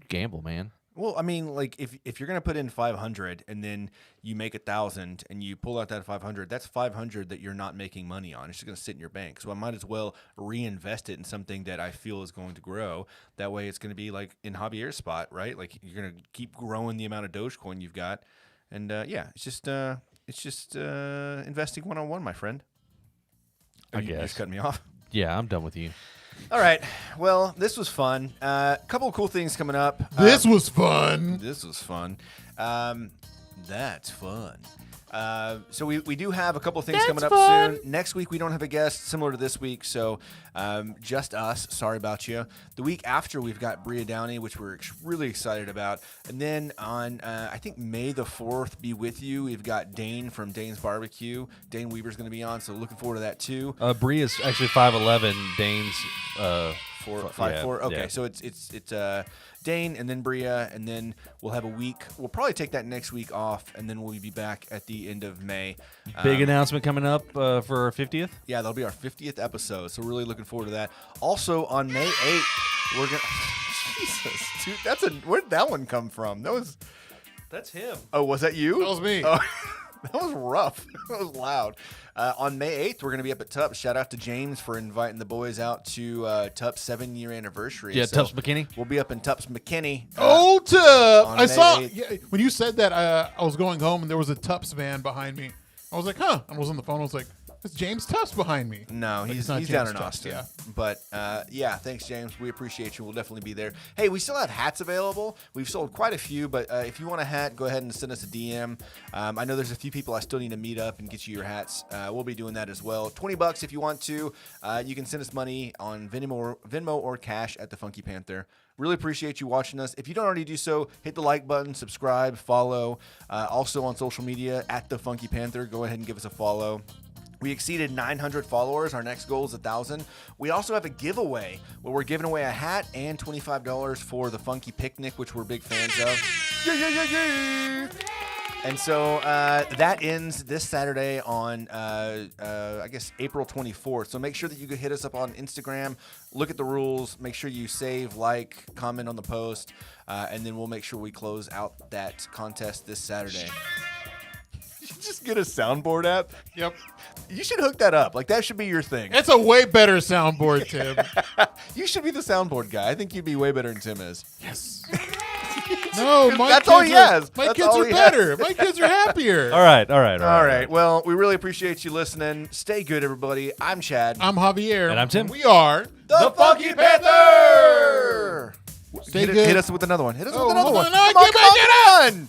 gamble, man. Well, I mean, like if you're going to put in 500 and then you make 1,000 and you pull out that 500, that's 500 that you're not making money on. It's just going to sit in your bank. So I might as well reinvest it in something that I feel is going to grow. That way it's going to be like in Javier's spot, right? Like you're going to keep growing the amount of Dogecoin you've got. And yeah, it's just investing one-on-one, my friend. I You guess. just cut me off. Yeah, I'm done with you. All right. Well, this was fun. Couple of cool things coming up. This was fun. This was fun. That's fun. So we do have a couple of things coming up soon. Next week we don't have a guest similar to this week, so just us. Sorry about you. The week after we've got Bria Downey, which we're really excited about. And then on I think May the 4th, Be With You, we've got Dane from Dane's Barbecue. Dane Weaver's going to be on, so looking forward to that too. Bria's actually 5'11". Dane's 4'5'4". Okay, so it's Dane and then Bria, and then we'll have a week. We'll probably take that next week off, and then we'll be back at the end of May. Big announcement coming up for our 50th. Yeah, that'll be our 50th episode, so really looking forward to that. Also on May 8th, we're gonna. Jesus, dude, where did that one come from? That's him. Oh, was that you? That was me. Oh, that was rough. That was loud. On May 8th, we're going to be up at TUP's. Shout out to James for inviting the boys out to TUP's 7-year anniversary. Yeah, so TUP's McKinney. We'll be up in TUP's McKinney. TUP! on I saw, May 8th. when you said that, I was going home and there was a TUP's van behind me. I was like, huh. I was on the phone. I was like, it's James Tufts behind me. No, Like, he's not down James in Tufts, Austin. yeah. But yeah, thanks, James. We appreciate you. We'll definitely be there. Hey, we still have hats available. We've sold quite a few, but if you want a hat, go ahead and send us a DM. I know there's a few people I still need to meet up and get you your hats. We'll be doing that as well. $20 if you want to. You can send us money on Venmo or cash at the Funky Panther. Really appreciate you watching us. If you don't already do so, hit the like button, subscribe, follow. Also on social media at the Funky Panther. Go ahead and give us a follow. We exceeded 900 followers. Our next goal is 1,000. We also have a giveaway where we're giving away a hat and $25 for the Funky Picnic, which we're big fans of. Yeah. And so that ends this Saturday on, I guess, April 24th. So make sure that you can hit us up on Instagram, look at the rules, make sure you save, like, comment on the post, and then we'll make sure we close out that contest this Saturday. You should just get a soundboard app. Yep. You should hook that up. Like, that should be your thing. It's a way better soundboard, Tim. You should be the soundboard guy. I think you'd be way better than Tim is. Yes. No, my That's kids all he has. My That's kids all are he has. better. My kids are happier. All right. All right. Well, we really appreciate you listening. Stay good, everybody. I'm Chad. I'm Javier. And I'm Tim. We are the Funky Panther! Stay good. Hit us with another one. Hit us with Oh, another hold one. on. No, Come on, get back come on.